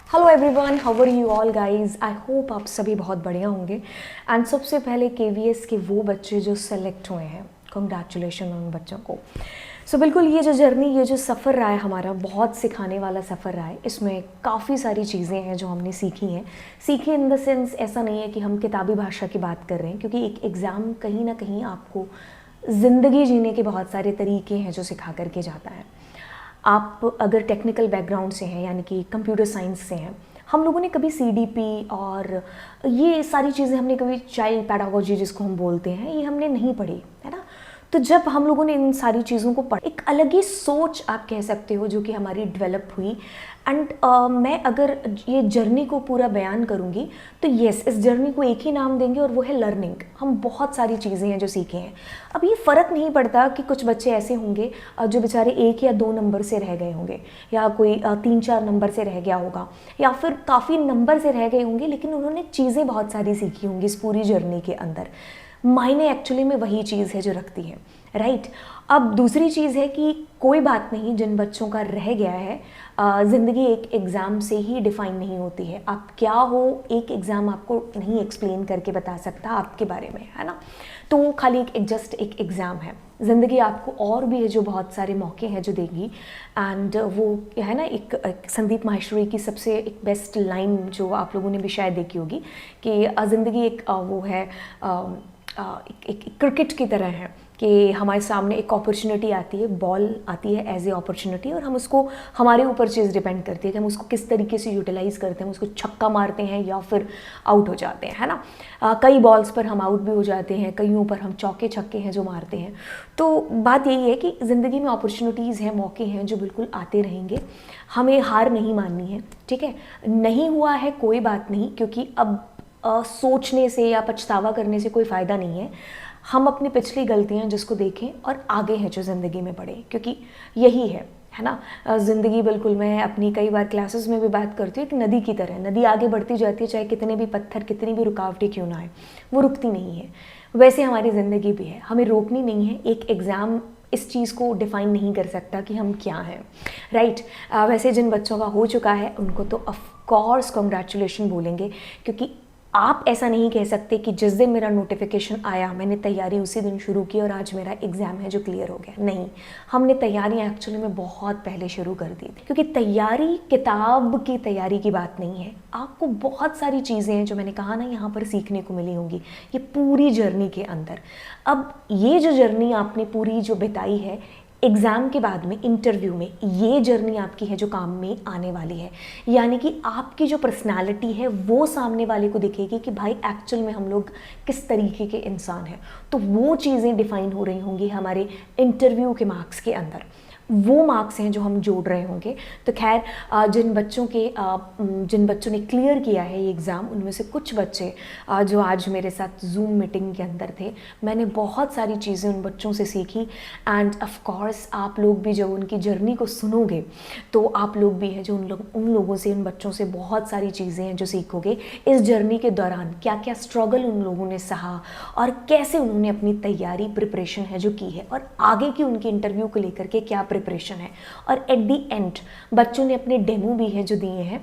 Hello everyone, how are you all guys. I hope आप सभी बहुत बढ़िया होंगे। एंड सबसे पहले केवीएस के वो बच्चे जो सेलेक्ट हुए हैं, कंग्रेचुलेशन उन बच्चों को। बिल्कुल ये जो जर्नी, ये जो सफ़र रहा है हमारा, बहुत सिखाने वाला सफ़र रहा है। इसमें काफ़ी सारी चीज़ें हैं जो हमने सीखी हैं। सीखी इन द सेंस, ऐसा नहीं है कि हम किताबी भाषा की बात कर रहे हैं, क्योंकि एक एग्ज़ाम कहीं ना कहीं आपको ज़िंदगी जीने के बहुत सारे तरीके हैं जो सिखा करके जाता है। आप अगर टेक्निकल बैकग्राउंड से हैं, यानी कि कंप्यूटर साइंस से हैं, हम लोगों ने कभी सीडीपी और ये सारी चीज़ें हमने कभी, चाइल्ड पैडागोजी जिसको हम बोलते हैं, ये हमने नहीं पढ़ी है ना। तो जब हम लोगों ने इन सारी चीज़ों को पढ़, एक अलग ही सोच आप कह सकते हो जो कि हमारी डेवलप हुई। एंड मैं अगर ये जर्नी को पूरा बयान करूँगी तो येस, इस जर्नी को एक ही नाम देंगे और वो है लर्निंग। हम बहुत सारी चीज़ें हैं जो सीखे हैं। अब ये फ़र्क नहीं पड़ता कि कुछ बच्चे ऐसे होंगे जो बेचारे 1 या 2 नंबर से रह गए होंगे, या कोई 3-4 नंबर से रह गया होगा, या फिर काफ़ी नंबर से रह गए होंगे, लेकिन उन्होंने चीज़ें बहुत सारी सीखी होंगी इस पूरी जर्नी के अंदर। मायने एक्चुअली में वही चीज़ है जो रखती है, राइट। अब दूसरी चीज़ है कि कोई बात नहीं, जिन बच्चों का रह गया है, ज़िंदगी एक एग्ज़ाम से ही डिफ़ाइन नहीं होती है। आप क्या हो, एक एग्ज़ाम आपको नहीं एक्सप्लेन करके बता सकता आपके बारे में, है ना। तो वो खाली जस्ट एक एग्ज़ाम है। ज़िंदगी आपको और भी है जो बहुत सारे मौके हैं जो देगी। एंड वो है ना, एक संदीप माहेश्वरी की सबसे एक बेस्ट लाइन जो आप लोगों ने भी शायद देखी होगी कि ज़िंदगी एक वो है, एक क्रिकेट की तरह है कि हमारे सामने एक अपॉर्चुनिटी आती है, बॉल आती है एज ए अपॉर्चुनिटी, और हम उसको, हमारे ऊपर चीज़ डिपेंड करती है कि हम उसको किस तरीके से यूटिलाइज़ करते हैं। उसको छक्का मारते हैं या फिर आउट हो जाते हैं, है ना। कई बॉल्स पर हम आउट भी हो जाते हैं, कईयों पर हम चौके छक्के हैं जो मारते हैं। तो बात यही है कि ज़िंदगी में अपॉर्चुनिटीज़ हैं, मौके हैं जो बिल्कुल आते रहेंगे। हमें हार नहीं माननी है, ठीक है। नहीं हुआ है कोई बात नहीं, क्योंकि अब सोचने से या पछतावा करने से कोई फ़ायदा नहीं है। हम अपनी पिछली गलतियां जिसको देखें और आगे हैं जो ज़िंदगी में बढ़े, क्योंकि यही है ना। ज़िंदगी, बिल्कुल मैं अपनी कई बार क्लासेस में भी बात करती हूँ कि नदी की तरह, नदी आगे बढ़ती जाती है, चाहे कितने भी पत्थर, कितनी भी रुकावटें क्यों ना आए, वो रुकती नहीं है। वैसे हमारी ज़िंदगी भी है, हमें रोकनी नहीं है। एक एग्ज़ाम इस चीज़ को डिफ़ाइन नहीं कर सकता कि हम क्या हैं, राइट। वैसे जिन बच्चों का हो चुका है उनको तो ऑफ कोर्स कॉन्ग्रेचुलेशन बोलेंगे, क्योंकि आप ऐसा नहीं कह सकते कि जिस दिन मेरा नोटिफिकेशन आया मैंने तैयारी उसी दिन शुरू की और आज मेरा एग्ज़ाम है जो क्लियर हो गया। नहीं, हमने तैयारी एक्चुअली में बहुत पहले शुरू कर दी थी, क्योंकि तैयारी किताब की तैयारी की बात नहीं है। आपको बहुत सारी चीज़ें हैं जो मैंने कहा ना यहाँ पर सीखने को मिली होंगी ये पूरी जर्नी के अंदर। अब ये जो जर्नी आपने पूरी जो बिताई है, एग्ज़ाम के बाद में, इंटरव्यू में, ये जर्नी आपकी है जो काम में आने वाली है। यानी कि आपकी जो पर्सनालिटी है वो सामने वाले को दिखेगी कि भाई एक्चुअल में हम लोग किस तरीके के इंसान हैं। तो वो चीज़ें डिफ़ाइन हो रही होंगी हमारे इंटरव्यू के मार्क्स के अंदर। वो मार्क्स हैं जो हम जोड़ रहे होंगे। तो खैर, जिन बच्चों ने क्लियर किया है ये एग्ज़ाम, उनमें से कुछ बच्चे जो आज मेरे साथ जूम मीटिंग के अंदर थे, मैंने बहुत सारी चीज़ें उन बच्चों से सीखी। एंड ऑफ कोर्स आप लोग भी जब उनकी जर्नी को सुनोगे तो आप लोग भी हैं जो उन लोगों से, उन बच्चों से बहुत सारी चीज़ें हैं जो सीखोगे। इस जर्नी के दौरान क्या क्या स्ट्रगल उन लोगों ने सहा और कैसे उन्होंने अपनी तैयारी, प्रिपरेशन है जो की है, और आगे की उनकी इंटरव्यू को लेकर के क्या प्रिपरेशन है। और एट दी एंड बच्चों ने अपने डेमो भी हैं जो दिए हैं।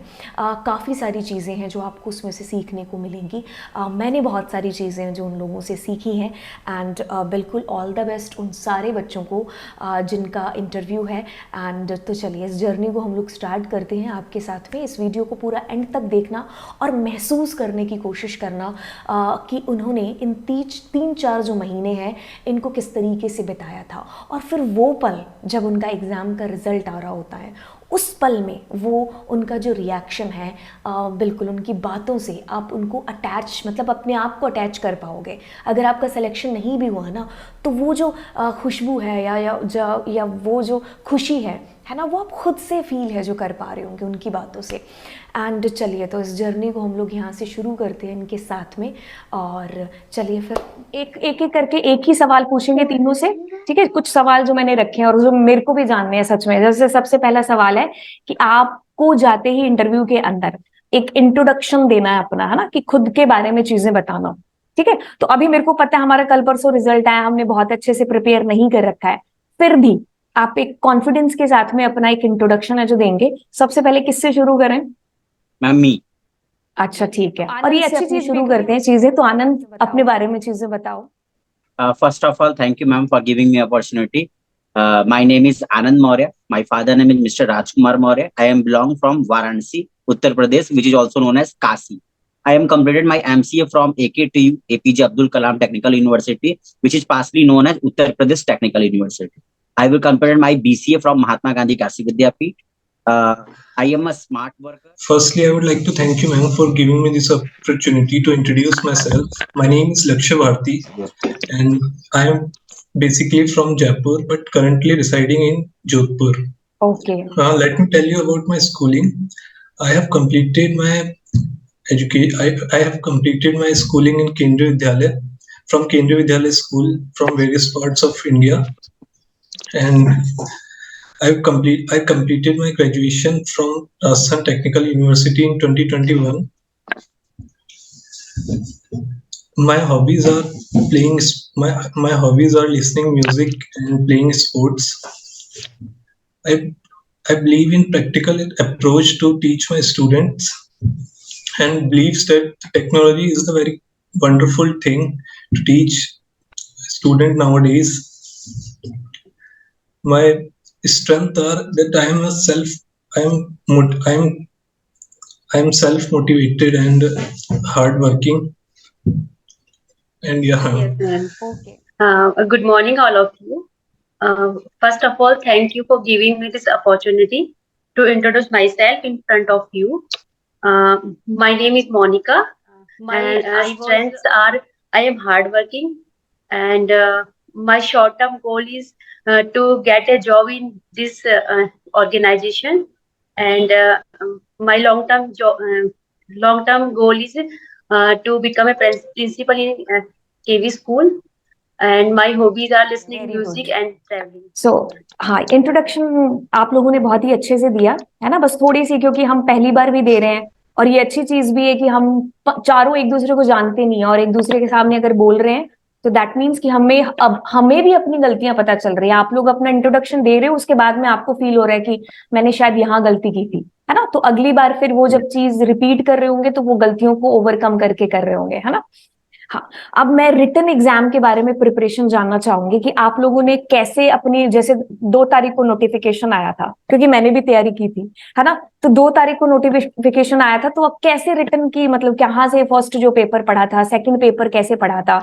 काफ़ी सारी चीज़ें हैं जो आपको उसमें से सीखने को मिलेंगी। मैंने बहुत सारी चीज़ें हैं जो उन लोगों से सीखी हैं। एंड बिल्कुल ऑल द बेस्ट उन सारे बच्चों को जिनका इंटरव्यू है। एंड तो चलिए इस जर्नी को हम लोग स्टार्ट करते हैं आपके साथ में। इस वीडियो को पूरा एंड तक देखना और महसूस करने की कोशिश करना कि उन्होंने इन 3-4 जो महीने हैं इनको किस तरीके से बिताया था। और फिर वो पल जब उनका एग्ज़ाम का रिज़ल्ट आ रहा होता है, उस पल में वो उनका जो रिएक्शन है, बिल्कुल उनकी बातों से आप उनको अटैच, मतलब अपने आप को अटैच कर पाओगे। अगर आपका सिलेक्शन नहीं भी हुआ ना, तो वो जो खुशबू है या वो जो खुशी है ना, वो आप खुद से फील है जो कर पा रहे होंगे उनकी बातों से। एंड चलिए तो इस जर्नी को हम लोग यहाँ से शुरू करते हैं इनके साथ में। और चलिए फिर एक एक करके एक ही सवाल पूछेंगे तीनों से, ठीक है। कुछ सवाल जो मैंने रखे हैं और जो मेरे को भी जानने हैं सच में। जैसे सबसे पहला सवाल है कि आपको जाते ही इंटरव्यू के अंदर एक इंट्रोडक्शन देना है अपना, है ना, कि खुद के बारे में चीजें बताना, ठीक है। तो अभी मेरे को पता है हमारा कल परसों रिजल्ट आया, हमने बहुत अच्छे से प्रिपेयर नहीं कर रखा है, फिर भी आप एक कॉन्फिडेंस के साथ में अपना एक इंट्रोडक्शन है जो देंगे। सबसे पहले किससे शुरू करें? मैम मी। अच्छा ठीक है, और ये अच्छी चीज शुरू करते हैं चीजें, तो आनंद अपने बारे में चीजें बताओ। First of all, thank you, ma'am, for giving me opportunity. My name is Anand Maurya. My father name is Mr. Rajkumar Maurya. I am belong from Varanasi, Uttar Pradesh, which is also known as Kasi. I am completed my MCA from AKTU, APJ Abdul Kalam Technical University, which is partially known as Uttar Pradesh Technical University. I will complete my BCA from Mahatma Gandhi Kasi Vidyapeeth. Uh, I am a smart worker. Firstly, I would like to thank you, ma'am, for giving me this opportunity to introduce myself. My name is Lakshya Bharti, and I am basically from Jaipur, but currently residing in Jodhpur. Okay. Let me tell you about my schooling. I have completed my I have completed my schooling in Kendriya Vidyalaya from Kendriya Vidyalaya school from various parts of India, and I completed my graduation from Rajasthan Technical University in 2021. My hobbies are my hobbies are listening music and playing sports. I I believe in practical approach to teach my students and believes that technology is the very wonderful thing to teach student nowadays. My strength are that I am self motivated and hardworking, and yeah. Yes, ma'am. Okay. Good morning, all of you. First of all, thank you for giving me this opportunity to introduce myself in front of you. My name is Monica, and strengths are I am hardworking, and my short-term goal is to get a job in this organization, and my long-term goal is to become a principal in KV school, and my hobbies are listening Very music good. and traveling. सो हाँ, introduction आप लोगों ने बहुत ही अच्छे से दिया है ना, बस थोड़ी सी, क्योंकि हम पहली बार भी दे रहे हैं, और ये अच्छी चीज भी है कि हम चारों एक दूसरे को जानते नहीं है, और एक दूसरे के सामने अगर बोल रहे हैं तो दैट मीन्स कि हमें भी अपनी गलतियां पता चल रही है। आप लोग अपना इंट्रोडक्शन दे रहे हो, उसके बाद में आपको फील हो रहा है कि मैंने शायद यहाँ गलती की थी, है ना, तो अगली बार फिर वो जब चीज रिपीट कर रहे होंगे तो वो गलतियों को ओवरकम करके कर रहे होंगे, है ना। हाँ, अब मैं रिटन एग्जाम के बारे में प्रिपरेशन जानना चाहूंगी कि आप लोगों ने कैसे अपनी, जैसे 2 तारीख को नोटिफिकेशन आया था, क्योंकि मैंने भी तैयारी की थी, है ना, तो 2 तारीख को नोटिफिकेशन आया था, तो अब कैसे रिटन की, मतलब कहाँ से फर्स्ट जो पेपर पढ़ा था, सेकंड पेपर कैसे पढ़ा था,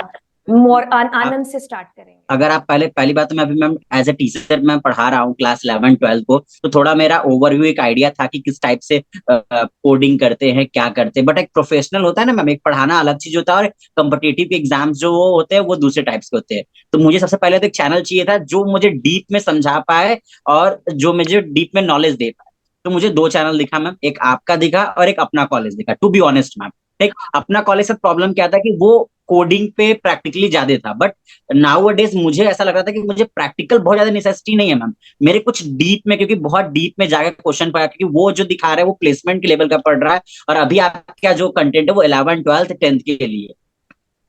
मोर आनंद से स्टार्ट करेंगे। अगर आप पहली बात तो मैं अभी मैम एज ए टीचर मैं पढ़ा रहा हूँ क्लास 11 12 को, तो थोड़ा मेरा ओवरव्यू एक आइडिया था कि किस टाइप से कोडिंग करते हैं, क्या करते हैं, बट एक प्रोफेशनल होता है ना मैम, एक पढ़ाना अलग चीज होता है और कम्पिटिटिव एग्जाम्स जो वो होते हैं वो दूसरे टाइप्स के होते हैं। तो मुझे सबसे पहले तो एक चैनल चाहिए था जो मुझे डीप में समझा पाए और जो मुझे डीप में नॉलेज दे पाए। तो मुझे 2 चैनल दिखा मैम, एक आपका दिखा और एक अपना कॉलेज दिखा, टू बी ऑनेस्ट मैम। एक अपना कॉलेज से प्रॉब्लम क्या था कि वो कोडिंग पे प्रैक्टिकली ज्यादा था, बट नाउ डेज मुझे ऐसा लग रहा था कि मुझे प्रैक्टिकल बहुत ज्यादा नेसेसिटी नहीं है मैम, मेरे कुछ डीप में, क्योंकि बहुत डीप में जाकर क्वेश्चन पढ़ा, क्योंकि वो जो दिखा रहा है वो प्लेसमेंट के लेवल का पढ़ रहा है, और अभी आपका जो कंटेंट है वो 11 12 10th के लिए।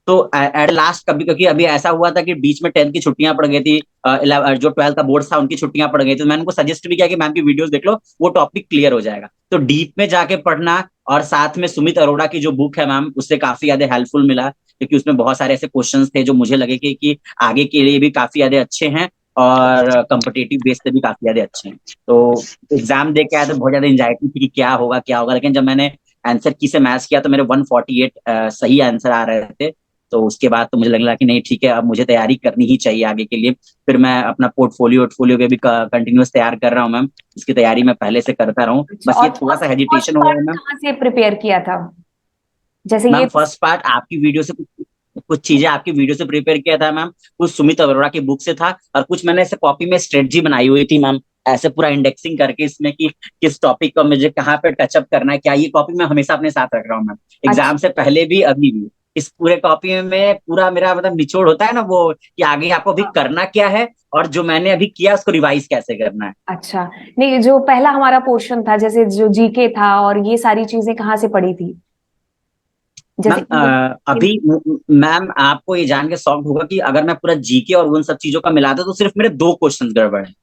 तो एट लास्ट कभी, क्योंकि अभी ऐसा हुआ था कि बीच में 10th की छुट्टियां पड़ गई थी, जो 12th का बोर्ड था उनकी छुट्टियां पड़ गई थी, तो मैंने उनको सजेस्ट भी किया कि मैम की वीडियोस देख लो, वो टॉपिक क्लियर हो जाएगा। तो डीप में जाके पढ़ना, और साथ में सुमित अरोड़ा की जो बुक है मैम उससे काफी ज्यादा हेल्पफुल मिला, क्योंकि उसमें बहुत सारे ऐसे क्वेश्चंस थे जो मुझे लगे कि आगे के लिए भी काफी ज्यादा अच्छे हैं और कम्पिटेटिव बेस पे भी काफी ज्यादा अच्छे हैं। तो एग्जाम दे के आया तो बहुत ज्यादा एंजाइटी थी कि क्या होगा, लेकिन जब मैंने आंसर की से मैच किया तो मेरे 148 सही आंसर आ रहे थे। तो उसके बाद तो मुझे लग रहा कि नहीं ठीक है, अब मुझे तैयारी करनी ही चाहिए आगे के लिए। फिर मैं अपना पोर्टफोलियो पे भी कंटिन्यूअस तैयार कर रहा हूँ मैम, इसकी तैयारी मैं पहले से करता रहा हूँ, बस और ये थोड़ा सा फर्स्ट हेजिटेशन हो रहा पार्ट है मैम। कहाँ से प्रिपेयर किया था, जैसे ये मैम फर्स्ट पार्ट आपकी वीडियो से कुछ चीजें आपकी वीडियो से प्रिपेयर किया था मैम, कुछ सुमित अरोड़ा की बुक से था, और कुछ मैंने ऐसे कॉपी में स्ट्रेटजी बनाई हुई थी मैम, ऐसे पूरा इंडेक्सिंग करके इसमें कि किस टॉपिक को मुझे कहाँ पे टचअप करना है, क्या, ये कॉपी मैं हमेशा अपने साथ रख रहा हूँ मैम, एग्जाम से पहले भी अभी भी। इस पूरे कॉपी में पूरा मेरा मतलब निचोड़ होता है ना वो, कि आगे आपको अभी करना क्या है और जो मैंने अभी किया उसको रिवाइज कैसे करना है। अच्छा, नहीं, जो पहला हमारा पोर्शन था, जैसे जो जीके था, और ये सारी चीजें कहाँ से पढ़ी थी, जैसे मैम अभी मैम आपको ये जान के शॉक होगा कि अगर मैं पूरा जीके और उन सब चीजों का मिलाता तो सिर्फ मेरे 2 क्वेश्चन गड़बड़ है।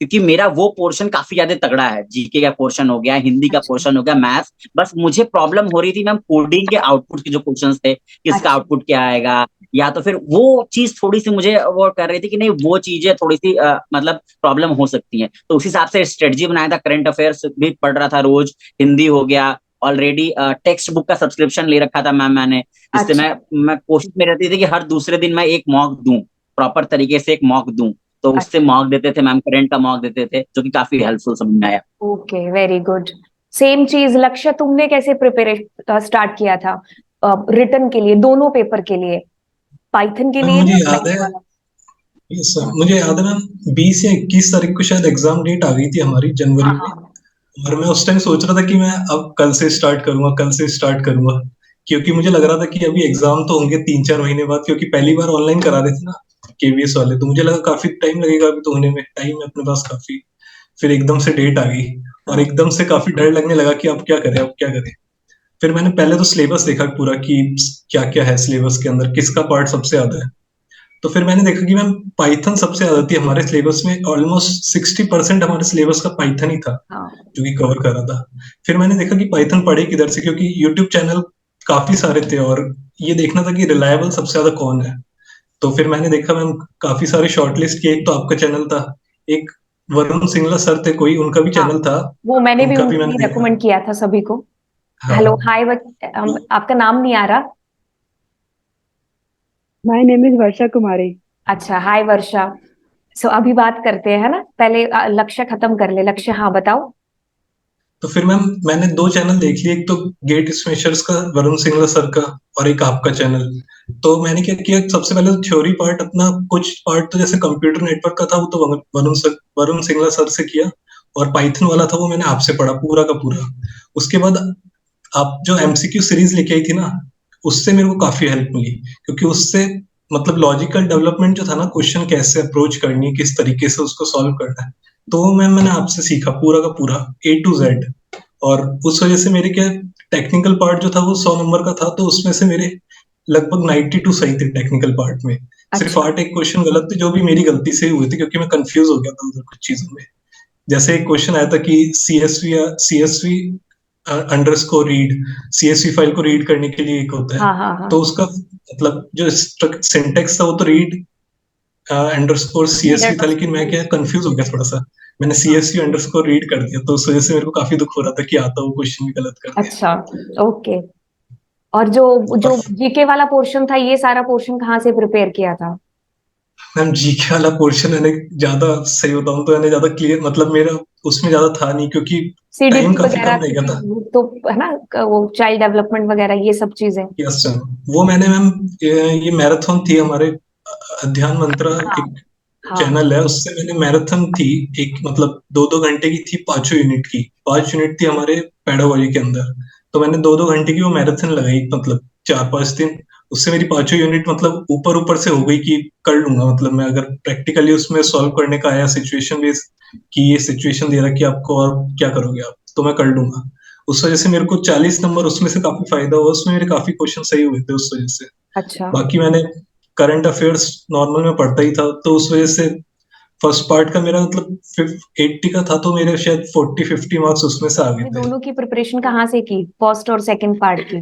क्योंकि मेरा वो पोर्शन काफी ज्यादा तगड़ा है, जीके का पोर्शन हो गया, हिंदी का अच्छा पोर्शन हो गया, मैथ्स। बस मुझे प्रॉब्लम हो रही थी मैम कोडिंग के आउटपुट के जो क्वेश्चंस थे, किसका अच्छा आउटपुट क्या आएगा, या तो फिर वो चीज थोड़ी सी मुझे वो कर रही थी कि नहीं वो चीजें थोड़ी सी मतलब प्रॉब्लम हो सकती हैं। तो उस हिसाब से स्ट्रेटजी बनाया था, करंट अफेयर्स भी पढ़ रहा था रोज, हिंदी हो गया, ऑलरेडी टेक्स्ट बुक का सब्सक्रिप्शन ले रखा था मैम मैंने। इससे अच्छा मैं कोशिश में रहती थी कि हर दूसरे दिन मैं एक मॉक दूं, प्रॉपर तरीके से एक मॉक दूं। तो उससे अच्छा। मॉक देते थे मैम, करंट का मॉक देते थे, जो कि काफी हेल्पफुल समझ में आया। Okay very good. सेम चीज लक्ष्य, तुमने कैसे प्रिपरेशन स्टार्ट किया था रिटर्न के लिए, दोनों पेपर के लिए, पाइथन के मैम लिए मुझे या याद मैथ है, वाला? यस सर, मुझे याद है मैम 20 या 21 तारीख को शायद एग्जाम डेट आ गई थी हमारी हाँ जनवरी में। हाँ और मैं उस टाइम सोच रहा था कि मैं अब कल से स्टार्ट करूंगा, कल से स्टार्ट करूंगा, क्योंकि मुझे लग रहा था कि अभी एग्जाम तो होंगे 3-4 महीने बाद, क्योंकि पहली बार ऑनलाइन करा रहे थे ना केवीएस वाले, तो मुझे लगा काफी टाइम लगेगा अभी तो होने में, टाइम है अपने पास काफी। फिर एकदम से डेट आ गई और हाँ। एकदम से काफी डर लगने लगा कि अब क्या करें, अब क्या करें। फिर मैंने पहले तो सिलेबस देखा पूरा कि क्या क्या है सिलेबस के अंदर, किसका पार्ट सबसे ज्यादा है। तो फिर मैंने देखा कि मैम पाइथन सबसे ज्यादा थी हमारे सिलेबस में, ऑलमोस्ट 60% हमारे सिलेबस का पाइथन ही था हाँ जो कि कवर कर रहा था। फिर मैंने देखा कि पाइथन पढ़े किधर से, क्योंकि यूट्यूब चैनल काफी सारे थे और ये देखना था कि रिलायबल सबसे ज्यादा कौन है। तो फिर मैंने देखा मैम काफी सारे शॉर्टलिस्ट किए, एक तो आपका चैनल था, एक वरुण सिंगला सर थे कोई, उनका भी हाँ, चैनल था, वो मैंने भी उनका भी उनको मैंने ही देखा। रेकमेंड किया था सभी को। हेलो हाँ। हाय, आपका नाम नहीं आ रहा। माय नेम इज वर्षा कुमारी। अच्छा हाय वर्षा। सो अभी बात करते हैं, है ना, पहले लक्ष्य खत्म कर ले। लक्ष्य हाँ बताओ। तो फिर मैम मैंने दो चैनल देख लिए, एक तो गेट स्मेशर्स का वरुण सिंगला सर का, और एक आपका चैनल। तो मैंने क्या किया, सबसे पहले तो थ्योरी पार्ट अपना, कुछ पार्ट तो जैसे कंप्यूटर नेटवर्क का था वो तो वरुण सिंगला सर से किया, और पाइथन वाला था वो मैंने आपसे पढ़ा पूरा का पूरा। उसके बाद आप जो एमसीक्यू सीरीज लेके आई थी ना, उससे मेरे को काफी हेल्प मिली, क्योंकि उससे मतलब लॉजिकल डेवलपमेंट जो था ना, क्वेश्चन कैसे अप्रोच करनी है, किस तरीके से उसको सॉल्व करना है, तो वो मैंने आपसे सीखा पूरा का पूरा A to Z। और उस वजह से मेरे क्या, टेक्निकल पार्ट जो था वो 100 नंबर का था, तो उसमें से मेरे लगभग 92 सही थे टेक्निकल पार्ट में। सिर्फ अच्छा 8 एक क्वेश्चन गलत थे, जो भी मेरी गलती से ही हुए थे, क्योंकि मैं कंफ्यूज हो गया था उधर कुछ चीजों में। जैसे एक क्वेश्चन आया था कि CSV underscore read, CSV file को रीड करने के लिए एक होता है, हाँ हाँ हाँ। तो उसका मतलब जो सिंटेक्स था वो तो रीड अंडरस्कोर रीडर सीएसवी था, लेकिन मैं क्या कंफ्यूज हो गया थोड़ा सा, मैंने हाँ। सीएसवी अंडरस्कोर रीड कर दिया, तो उस वजह से मेरे को काफी दुख हो रहा था कि आता वो क्वेश्चन भी गलत कर दिया। अच्छा ओके। और जो और जो जीके वाला पोर्शन था, ये सारा पोर्शन कहाँ से प्रिपेयर किया था? मैम जीके वाला पोर्शन मैंने ज्यादा, सही बताऊं तो मैंने ज्यादा क्लियर, मतलब मेरा उसमें ज्यादा था नहीं, क्योंकि टाइम सीडीपी काफी वगैरह कम रह गया क्योंकि था। वो तो है ना, वो चाइल्ड डेवलपमेंट वगैरह ये सब चीजें। यस मैम, वो मैंने मैम ये मैराथन थी हमारे अध्ययन मंत्रा, हाँ एक हाँ। चैनल है, उससे मैंने मैराथन थी एक, मतलब 2-2 घंटे की थी, 5 यूनिट की, 5 यूनिट थी हमारे पेडागोजी के अंदर। तो मैंने 2-2 घंटे की वो मैराथन लगाई, मतलब 4-5 दिन। उससे मेरी 5 यूनिट मतलब ऊपर ऊपर से हो गई कि कर लूंगा, मतलब मैं अगर प्रैक्टिकली उसमें सॉल्व करने का आया सिचुएशन बेस, कि ये सिचुएशन दे रहा कि आपको और क्या करोगे आप, तो मैं कर लूंगा। उस वजह से मेरे को 40 नंबर उसमें से काफी फायदा हुआ, उसमें मेरे काफी क्वेश्चन सही हुए थे उस वजह से। अच्छा बाकी मैंने करंट अफेयर्स नॉर्मल में पढ़ता ही था, तो उस वजह से फर्स्ट पार्ट का मेरा मतलब 80 का था, तो मेरे शायद 40-50 मार्क्स उसमें से आ गए ये थे। दोनों की प्रिपरेशन कहाँ से की, फर्स्ट और सेकंड पार्ट की?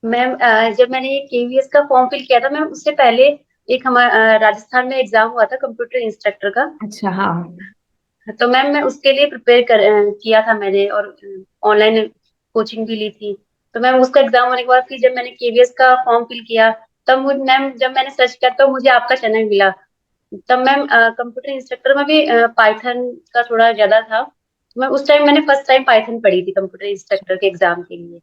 मैम जब मैंने केवीएस का फॉर्म फिल किया था मैम, उससे पहले एक हमारा राजस्थान में एग्जाम हुआ था कंप्यूटर इंस्ट्रक्टर का। अच्छा हाँ। तो मैम मैं उसके लिए किया था मैंने, और ऑनलाइन कोचिंग भी ली थी। तो मैम उसका एग्जाम होने के बाद फिर जब मैंने केवीएस का फॉर्म फिल किया, तब मैम जब मैंने सर्च किया तो मुझे आपका चैनल मिला। तब मैम कंप्यूटर इंस्ट्रक्टर में भी पाइथन का थोड़ा ज्यादा था, तो मैम उस टाइम मैंने फर्स्ट टाइम पाइथन पढ़ी थी कंप्यूटर इंस्ट्रक्टर के एग्जाम के लिए।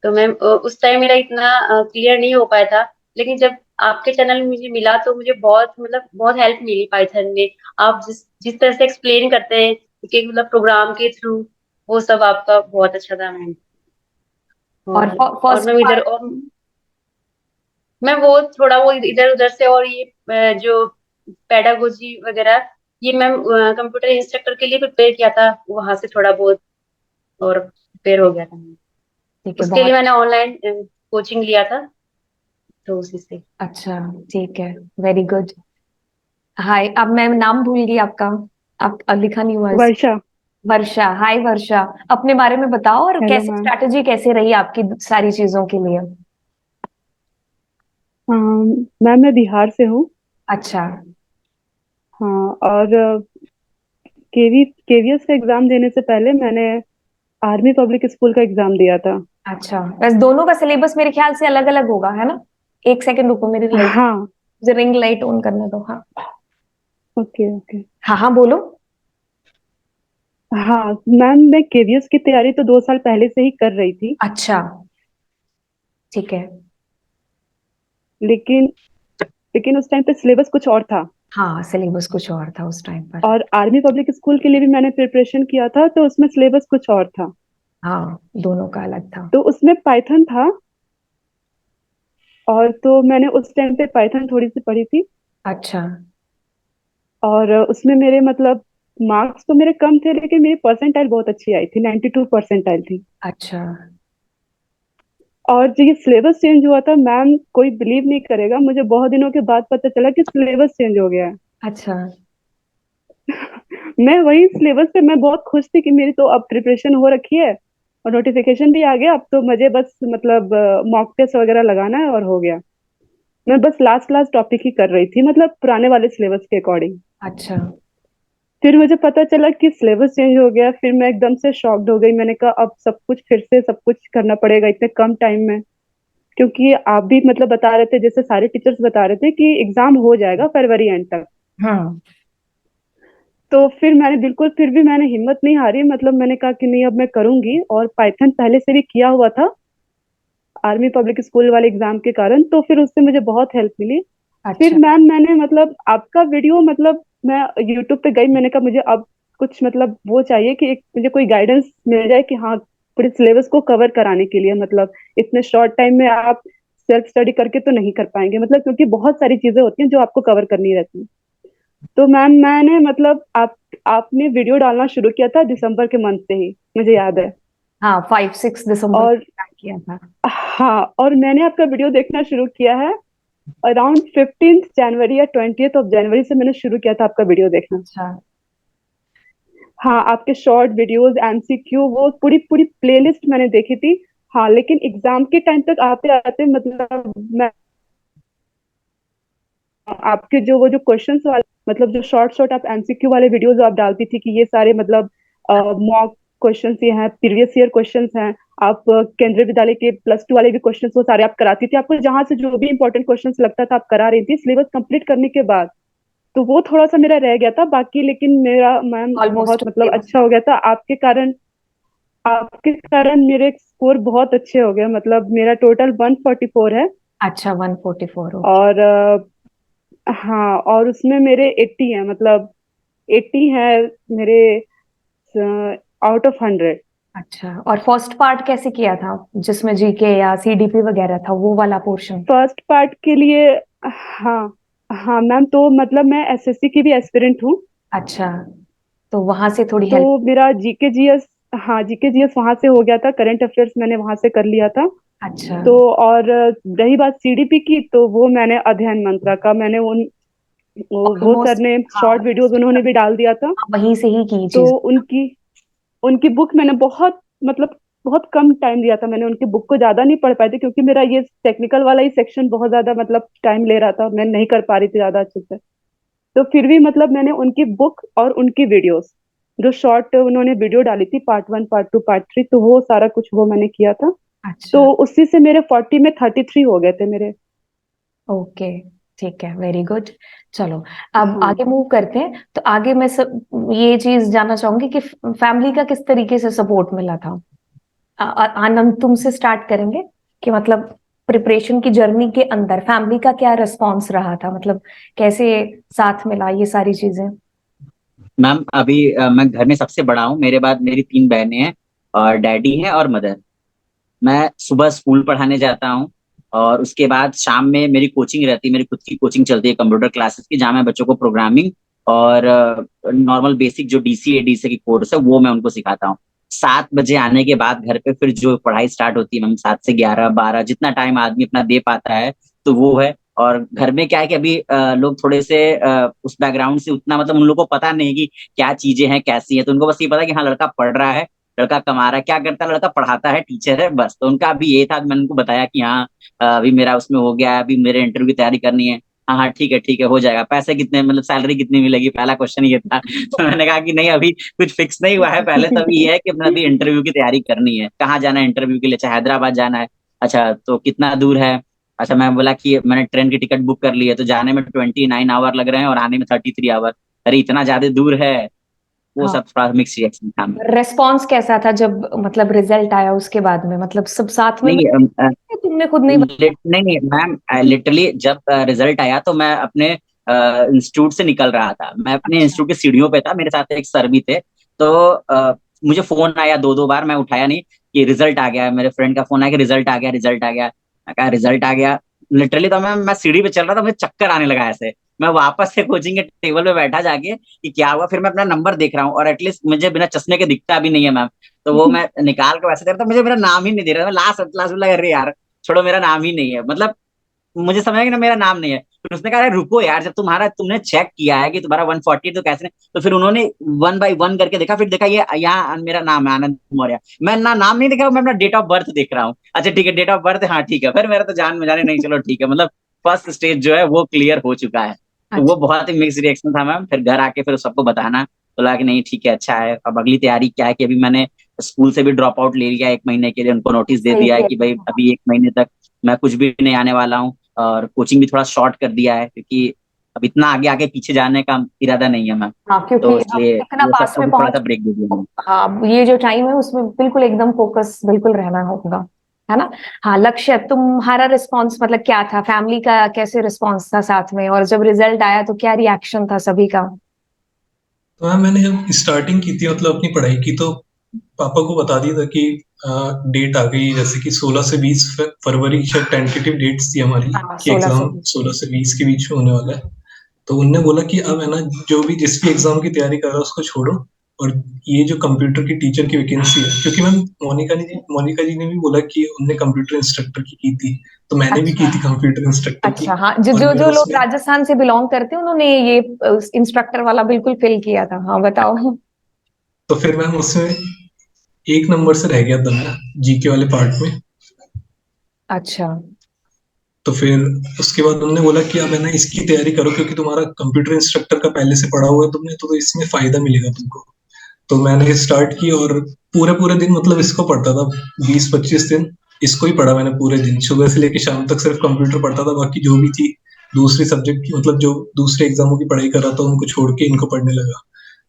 तो मैम उस टाइम मेरा इतना क्लियर नहीं हो पाया था, लेकिन जब आपके चैनल में मुझे मिला तो मुझे बहुत मतलब बहुत हेल्प मिली पाइथन में। आप जिस जिस तरह से एक्सप्लेन करते हैं कि मतलब प्रोग्राम के थ्रू, वो सब आपका बहुत अच्छा था मैम। और और फर्स्ट मैम इधर पार्ट? और मैं वो थोड़ा वो इधर उधर से, और ये जो पेडागोजी वगैरह, ये मैम कंप्यूटर इंस्ट्रक्टर के लिए प्रिपेयर किया था, वहां से थोड़ा बहुत और प्रिपेयर हो गया था। ठीक है उसके लिए बहुत मैंने ऑनलाइन कोचिंग लिया था, तो उसी से। अच्छा। ठीक है वेरी गुड। हाय, अब मैं नाम भूल गई आपका। आप लिखा नहीं हुआ वर्षा। वर्षा। हाय वर्षा, अपने बारे में बताओ और हेलो कैसे मैम। स्ट्रैटेजी कैसे रही आपकी सारी चीजों के लिए। मैम मैं बिहार से हूँ। अच्छा। हाँ, और केवीएस का एग्जाम देने से पहले मैंने आर्मी पब्लिक स्कूल का एग्जाम दिया था। अच्छा, बस दोनों का सिलेबस मेरे ख्याल से अलग अलग होगा, है ना? एक सेकंड रुको, मेरी लाइट, हाँ। मुझे रिंग लाइट ऑन करने दो। हाँ ओके ओके। हाँ हाँ, बोलो। हाँ मैम, मैं केवीएस की तैयारी तो 2 साल पहले से ही कर रही थी। अच्छा, ठीक है। लेकिन लेकिन उस टाइम पे सिलेबस कुछ और था। हाँ, सिलेबस कुछ और था उस टाइम पर। और आर्मी पब्लिक स्कूल के लिए भी मैंने प्रिपरेशन किया था, तो उसमें सिलेबस कुछ और था। हाँ, दोनों का अलग था। तो उसमें पाइथन था, और तो मैंने उस टाइम पे पाइथन थोड़ी सी पढ़ी थी। अच्छा। और उसमें मेरे मतलब मार्क्स तो मेरे कम थे, लेकिन मेरी परसेंटाइल बहुत अच्छी आई थी, 92 परसेंटाइल थी। अच्छा। और जो ये सिलेबस चेंज हुआ था मैम, कोई बिलीव नहीं करेगा, मुझे बहुत दिनों के बाद पता चला कि सिलेबस चेंज हो गया है। अच्छा। मैं वही सिलेबस पे मैं बहुत खुश थी कि मेरी तो अब प्रिपरेशन हो रखी है, और नोटिफिकेशन भी आ गया। अब तो मुझे बस मतलब मॉक टेस्ट वगैरह लगाना है और हो गया। मैं बस लास्ट लास्ट टॉपिक ही कर रही थी, मतलब पुराने वाले सिलेबस के अकॉर्डिंग। अच्छा। फिर मुझे पता चला कि सिलेबस चेंज हो गया, फिर मैं एकदम से शॉक्ड हो गई। मैंने कहा अब सब कुछ फिर से सब कुछ करना पड़ेगा इतने कम टाइम में। क्योंकि आप भी मतलब बता रहे थे, जैसे सारे टीचर्स बता रहे थे कि एग्जाम हो जाएगा फरवरी एंड तक। हाँ। तो फिर मैंने बिल्कुल, फिर भी मैंने हिम्मत नहीं हारी, मतलब मैंने कहा कि नहीं अब मैं करूंगी। और पाइथन पहले से भी किया हुआ था आर्मी पब्लिक स्कूल वाले एग्जाम के कारण, तो फिर उससे मुझे बहुत हेल्प मिली। फिर अच्छा। मैम मैंने मतलब आपका वीडियो, मतलब मैं यूट्यूब पे गई, मैंने कहा मुझे अब कुछ मतलब वो चाहिए कि एक मुझे कोई गाइडेंस मिल जाए कि हाँ पूरे सिलेबस को कवर कराने के लिए, मतलब इतने शॉर्ट टाइम में आप सेल्फ स्टडी करके तो नहीं कर पाएंगे, मतलब क्योंकि बहुत सारी चीजें होती हैं जो आपको कवर करनी रहती हैं। तो मैम मैंने मतलब आपने वीडियो डालना शुरू किया था दिसंबर के मंथ से ही, मुझे याद है। हाँ, 5-6 दिसंबर और को किया था। हाँ, और मैंने आपका वीडियो देखना शुरू किया है अराउंड 15 जनवरी या 20 जनवरी से मैंने शुरू किया था आपका वीडियो देखना। अच्छा। हाँ, आपके शॉर्ट वीडियोस, एमसीक्यू, वो पूरी पूरी प्लेलिस्ट मैंने देखी थी। हाँ, लेकिन एग्जाम के टाइम तक आते आते मतलब मैं आपके जो वो जो क्वेश्चंस वाले, मतलब जो शॉर्ट शॉर्ट आप एमसीक्यू वाले वीडियोस आप डालती थी कि ये सारे मतलब मॉक क्वेश्चंस ये हैं, प्रीवियस ईयर क्वेश्चंस हैं। आप केंद्रीय विद्यालय के +2 वाले भी क्वेश्चंस वो सारे आप कराती थी। आपको जहां से जो भी इंपॉर्टेंट क्वेश्चंस लगता था आप करा रही थी सिलेबस कंप्लीट करने के बाद। तो वो थोड़ा सा मेरा रह गया था बाकी, लेकिन मेरा मैम बहुत ऑलमोस्ट मतलब सिलेबस। अच्छा हो गया था आपके कारण मेरे स्कोर बहुत अच्छे हो गए, मतलब मेरा टोटल 144 है। अच्छा, 144, ओके। और हाँ, और उसमें मेरे 80 हैं, मतलब 80 है मेरे आउट ऑफ 100। अच्छा, और फर्स्ट पार्ट कैसे किया था, जिसमें जीके या सीडीपी वगैरह था, वो वाला पोर्शन? फर्स्ट पार्ट के लिए, हाँ हाँ मैम, तो मतलब मैं एसएससी की भी एस्पिरेंट हूँ। अच्छा, तो वहां से थोड़ी तो हेल्प। मेरा जीके जीएस, हाँ जीके जीएस वहां से हो गया था, करंट अफेयर्स मैंने वहां से कर लिया था। अच्छा। तो और रही बात सीडीपी की, तो वो मैंने अध्ययन मंत्रा का, मैंने वो सर ऑलमोस्ट। ने हाँ, शॉर्ट वीडियोस उन्होंने भी डाल दिया था। वहीं से ही की तो चीज। उनकी उनकी बुक मैंने बहुत मतलब बहुत कम टाइम दिया था, मैंने उनकी बुक को ज्यादा नहीं पढ़ पाई थी, क्योंकि मेरा ये टेक्निकल वाला ही सेक्शन बहुत ज्यादा मतलब टाइम ले रहा था, मैं नहीं कर पा रही थी ज्यादा अच्छे से। तो फिर भी मतलब मैंने उनकी बुक और उनकी वीडियोस, जो शॉर्ट उन्होंने वीडियो डाली थी, पार्ट 1 पार्ट 2 पार्ट 3, तो वो सारा कुछ वो मैंने किया था। अच्छा। तो उसी से मेरे 40 में 33 हो गए थे मेरे। ओके, ठीक है, वेरी गुड। चलो, अब हाँ आगे मूव करते हैं। तो आगे मैं सब ये चीज जानना चाहूंगी कि फैमिली का किस तरीके से सपोर्ट मिला था। आनंद, तुमसे स्टार्ट करेंगे कि मतलब प्रिपरेशन की जर्नी के अंदर फैमिली का क्या रिस्पॉन्स रहा था, मतलब कैसे साथ मिला ये सारी चीजें। मैम अभी मैं घर में सबसे बड़ा हूँ, मेरे बाद मेरी 3 बहनें हैं और डैडी है और मदर। मैं सुबह स्कूल पढ़ाने जाता हूँ और उसके बाद शाम में मेरी कोचिंग रहती है, मेरी खुद की कोचिंग चलती है कंप्यूटर क्लासेस की, जहाँ मैं बच्चों को प्रोग्रामिंग और नॉर्मल बेसिक जो डीसीए डीसीए की कोर्स है वो मैं उनको सिखाता हूँ। 7 बजे आने के बाद घर पे फिर जो पढ़ाई स्टार्ट होती है मैम, 7 से 11 12 जितना टाइम आदमी अपना दे पाता है, तो वो है। और घर में क्या है कि अभी लोग थोड़े से उस बैकग्राउंड से उतना मतलब उन लोगों को पता नहीं कि क्या चीजें हैं कैसी है, तो उनको बस ये पता है कि हाँ लड़का पढ़ रहा है, लड़का कमा रहा है, क्या करता है लड़का, पढ़ाता है, टीचर है, बस। तो उनका अभी ये था, मैंने उनको बताया कि हाँ अभी मेरा उसमें हो गया है, अभी मेरे इंटरव्यू की तैयारी करनी है। हाँ हाँ ठीक है हो जाएगा। पैसे कितने, मतलब सैलरी कितनी मिलेगी, पहला क्वेश्चन ये था। तो मैंने कहा कि नहीं अभी कुछ फिक्स नहीं हुआ है, पहले तो अभी ये है कि अपना अभी इंटरव्यू की तैयारी करनी है। कहाँ जाना है इंटरव्यू के लिए? अच्छा हैदराबाद जाना है। अच्छा तो कितना दूर है? अच्छा मैं बोला कि मैंने ट्रेन की टिकट बुक कर ली है, तो जाने में 29 आवर लग रहे हैं और आने में 33 आवर। अरे इतना ज्यादा दूर है। वो हाँ, सब थोड़ा मिक्स रिएक्शन था मेरा। रेस्पॉन्स कैसा था जब मतलब रिजल्ट आया उसके बाद में, मतलब सब साथ में नहीं बैठे थे, तुमने खुद नहीं बताया? नहीं नहीं मैम, लिटरली जब रिजल्ट आया तो मैं अपने इंस्टीट्यूट से निकल रहा था, मैं अपने अच्छा। इंस्टीट्यूट की सीढ़ियों पे था, मेरे साथ एक सर भी थे। तो मुझे फोन आया दो दो बार, मैं उठाया नहीं, कि रिजल्ट आ गया। मेरे फ्रेंड का फोन आया कि रिजल्ट आ गया, रिजल्ट आ गया। मैं कहा रिजल्ट आ गया। लिटरली तो मैं सीढ़ी पे चल रहा था, मुझे चक्कर आने लगा ऐसे। मैं वापस से कोचिंग के टेबल पे बैठा जाके कि क्या हुआ, फिर मैं अपना नंबर देख रहा हूँ और एटलीस्ट मुझे बिना चश्मे के दिखता भी नहीं है मैम। तो वो मैं निकाल के वैसे दे रहा था, मुझे मेरा नाम ही नहीं दे रहा था। लास्ट लास्ट लगा, अरे यार छोड़ो मेरा नाम ही नहीं है, मतलब मुझे समझ आया कि ना मेरा नाम नहीं है। फिर उसने कहा अरे रुको यार, जब तुमने चेक किया है कि तुम्हारा 140 तो कैसे नहीं? तो फिर उन्होंने 1 बाई 1 करके देखा, फिर देखा ये यहाँ मेरा नाम है आनंद मौर्य। मैं ना नाम नहीं देखा, मैं अपना डेट ऑफ बर्थ देख रहा हूँ। अच्छा ठीक है डेट ऑफ बर्थ, हाँ ठीक है, फिर मेरा तो जान में जाने नहीं, चलो ठीक है, मतलब फर्स्ट स्टेज जो है वो क्लियर हो चुका है। तो वो अच्छा। बहुत ही मिक्स रिएक्शन था मैम। फिर घर आके फिर सबको बताना, बोला कि नहीं ठीक है अच्छा है। अब अगली तैयारी क्या है कि अभी मैंने स्कूल से भी ड्रॉप आउट ले लिया 1 महीने के लिए, उनको नोटिस दे सही दिया है किया। कि भाई अभी 1 महीने तक मैं कुछ भी नहीं आने वाला हूँ। और कोचिंग भी थोड़ा शॉर्ट कर दिया है, क्योंकि अब इतना आगे आगे पीछे जाने का इरादा नहीं है मैम। हाँ, क्योंकि तो अब इसलिए इतना वो पास सबको में भी थोड़ा पहुंच, सा ब्रेक दे दिया मैंने। हाँ ये जो टाइम है उसमें बिल्कुल एकदम फोकस बिल्कुल रहना होगा, है ना? हाँ, लक्ष्य तुम्हारा रिस्पॉन्स मतलब क्या था, फैमिली का कैसे रिस्पॉन्स था साथ में, और जब रिजल्ट आया तो क्या रिएक्शन था सभी का? तो मैम मैंने जब स्टार्टिंग की थी मतलब अपनी पढ़ाई की, तो पापा को बता दिया था कि डेट आ गई, जैसे कि 16 से 20 फरवरी की शायद टेंटेटिव डेट्स थी हमारी, हाँ, कि 16 से एग्जाम 20। 16 से 20 के बीच में होने वाला है। तो उनने बोला कि अब है ना, जो भी जिस भी एग्जाम की तैयारी कर रहा है उसको छोड़ो, और ये जो कंप्यूटर की टीचर की वैकेंसी है, क्योंकि मैम मोनिका जी ने भी बोला कि उनने कंप्यूटर इंस्ट्रक्टर की थी, तो मैंने भी की अच्छा। थी कंप्यूटर इंस्ट्रक्टर की। अच्छा, हाँ, जो और जो मेरा जो लोग उसमें राजस्थान से बिलोंग करते हैं उन्होंने ये इंस्ट्रक्टर वाला बिल्कुल फिल किया था। हाँ बताओ। तो फिर मैम उसमें 1 नंबर से रह गया था मैं जीके वाले पार्ट में। अच्छा। तो फिर उसके बाद उन्होंने बोला कि अब है ना इसकी तैयारी करो, क्योंकि तुम्हारा कंप्यूटर इंस्ट्रक्टर का पहले से पढ़ा हुआ है तुमने, तो इसमें फायदा मिलेगा तुमको। तो मैंने स्टार्ट की और पूरे पूरे दिन मतलब इसको पढ़ता था, 20-25 दिन इसको ही पढ़ा मैंने पूरे दिन, सुबह से लेकर शाम तक सिर्फ कंप्यूटर पढ़ता था। बाकी जो भी थी दूसरी सब्जेक्ट की, मतलब जो दूसरे एग्जामों की पढ़ाई कर रहा था उनको छोड़ के इनको पढ़ने लगा।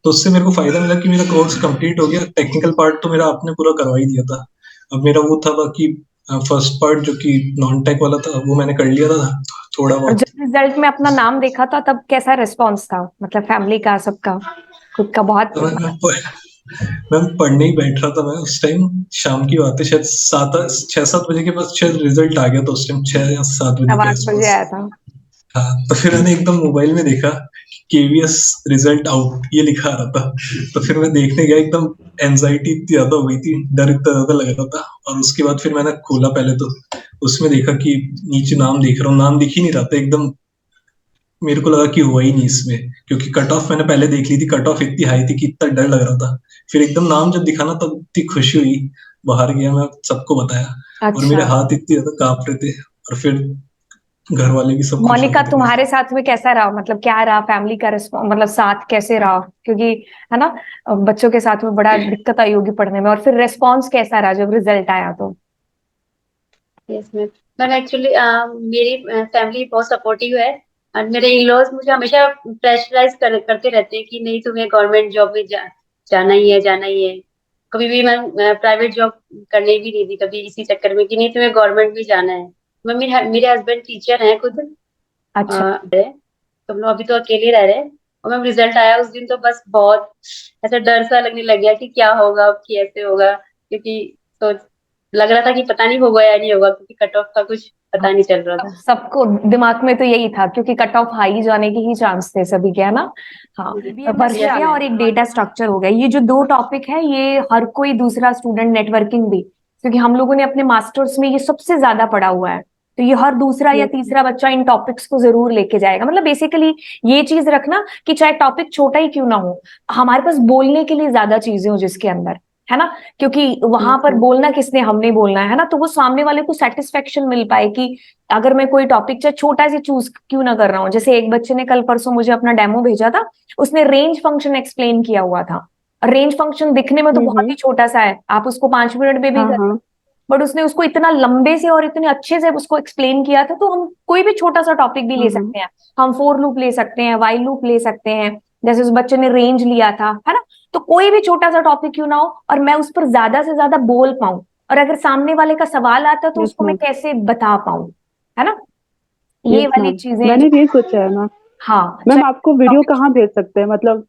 तो उससे मेरे को फायदा मिला कि मेरा कोर्स कंप्लीट हो गया। टेक्निकल पार्ट तो मेरा आपने पूरा करवा ही दिया था। अब मेरा वो था बाकी फर्स्ट पार्ट जो कि नॉन टेक वाला था, वो मैंने कर लिया था थोड़ा और बहुत। जब रिजल्ट में अपना नाम देखा था तब कैसा रिस्पॉन्स था, मतलब फैमिली का, सबका, खुद का? बहुत। तो मैं पढ़ने ही बैठ रहा था। मैं उस टाइम शाम की बात है, शायद 6-7 बजे के पास शायद रिजल्ट आ गया था, उस टाइम 6 या 7 बजे के 8 बजे आसपास। आया था। हाँ, तो फिर मैंने एकदम मोबाइल में देखा केवीएस रिजल्ट आउट ये लिखा आ रहा था। तो फिर मैं देखने गया, एकदम एनजाइटी इतनी ज्यादा हो गई थी, डर इतना ज्यादा लग रहा था। और उसके बाद फिर मैंने खोला पहले तो, उसमें देखा कि नीचे नाम देख रहा हूँ, नाम दिख ही नहीं रहा था एकदम। मेरे को लगा कि हुआ ही नहीं इसमें, क्योंकि कट ऑफ मैंने पहले देख ली थी, कट ऑफ इतनी हाई थी कि इतना डर लग रहा था। फिर एकदम नाम जब दिखा ना, तब इतनी खुशी हुई। बाहर गया, मैं सबको बताया, और मेरे अच्छा। हाथ इतने ज्यादा कांप रहे थे। और फिर घर वाले भी सब खुश हो मोनिका, गए थे मेरे। तुम्हारे साथ में कैसा रहा, मतलब क्या रहा फैमिली का रिस्पॉन्स, मतलब साथ कैसे रहा? क्योंकि है ना, बच्चों के साथ में बड़ा दिक्कत आई होगी पढ़ने में, और फिर रिस्पॉन्स कैसा रहा जब रिजल्ट आया तो? Yes ma'am. मैम एक्चुअली मेरी फैमिली बहुत सपोर्टिव है, और मेरे इन लॉज मुझे हमेशा प्रेशराइज करते रहते हैं कि नहीं तुम्हें गवर्नमेंट जॉब में जाना ही है, जाना ही है। कभी भी मैम प्राइवेट जॉब करने भी नहीं दी कभी, इसी चक्कर में कि नहीं तुम्हें गवर्नमेंट भी जाना है। मैम मेरे हस्बैंड टीचर हैं खुद, अच्छा। तो हम लोग अभी तो अकेले रह रहे हैं। और मैम रिजल्ट आया उस दिन तो बस बहुत ऐसा डर सा लगने लग गया कि क्या होगा, अब कैसे होगा, क्योंकि तो लग रहा था कि पता नहीं होगा या नहीं होगा, क्योंकि कट ऑफ का कुछ पता नहीं चल रहा अब था। सबको दिमाग में तो यही था, क्योंकि कट ऑफ हाई जाने के ही चांस थे सभी के, है ना? हाँ। वर्ष हो यस गया, मैम। और एक डेटा स्ट्रक्चर हो गया, ये जो दो टॉपिक है ये हर कोई दूसरा स्टूडेंट, नेटवर्किंग भी, क्योंकि हम लोगों ने अपने मास्टर्स में ये सबसे ज्यादा पढ़ा हुआ है। तो ये हर दूसरा या Yes, तीसरा बच्चा इन टॉपिक्स को जरूर लेके जाएगा। मतलब बेसिकली ये चीज रखना कि चाहे टॉपिक छोटा ही क्यों ना हो, हमारे पास बोलने के लिए ज्यादा चीजें हो जिसके अंदर, है ना, क्योंकि वहां पर बोलना किसने, हमने बोलना है ना, तो वो सामने वाले को सेटिस्फेक्शन मिल पाए कि अगर मैं कोई टॉपिक चाहे छोटा सा चूज क्यों ना कर रहा हूँ। जैसे एक बच्चे ने कल परसों मुझे अपना डेमो भेजा था, उसने रेंज फंक्शन एक्सप्लेन किया हुआ था। रेंज फंक्शन दिखने में तो बहुत ही छोटा सा है, आप उसको 5 मिनट में भी हाँ कर, हाँ बट उसने उसको इतना लंबे से और इतने अच्छे से उसको एक्सप्लेन किया था। तो हम कोई भी छोटा सा टॉपिक भी ले सकते हैं, हम फोर लूप ले सकते हैं, वाइल लूप ले सकते हैं, जैसे उस बच्चे ने रेंज लिया था, है ना। तो कोई भी छोटा सा टॉपिक क्यों ना हो और मैं उस पर ज्यादा से ज्यादा बोल पाऊं, और अगर सामने वाले का सवाल आता है तो यस उसको मैं मैम, कैसे बता पाऊं, है ना, ये यस वाली मैम, चीजें मैंने जो, भी यही सोचा है मैम। हाँ मैम चाहे आपको वीडियो टॉपिक, कहाँ भेज सकते हैं, मतलब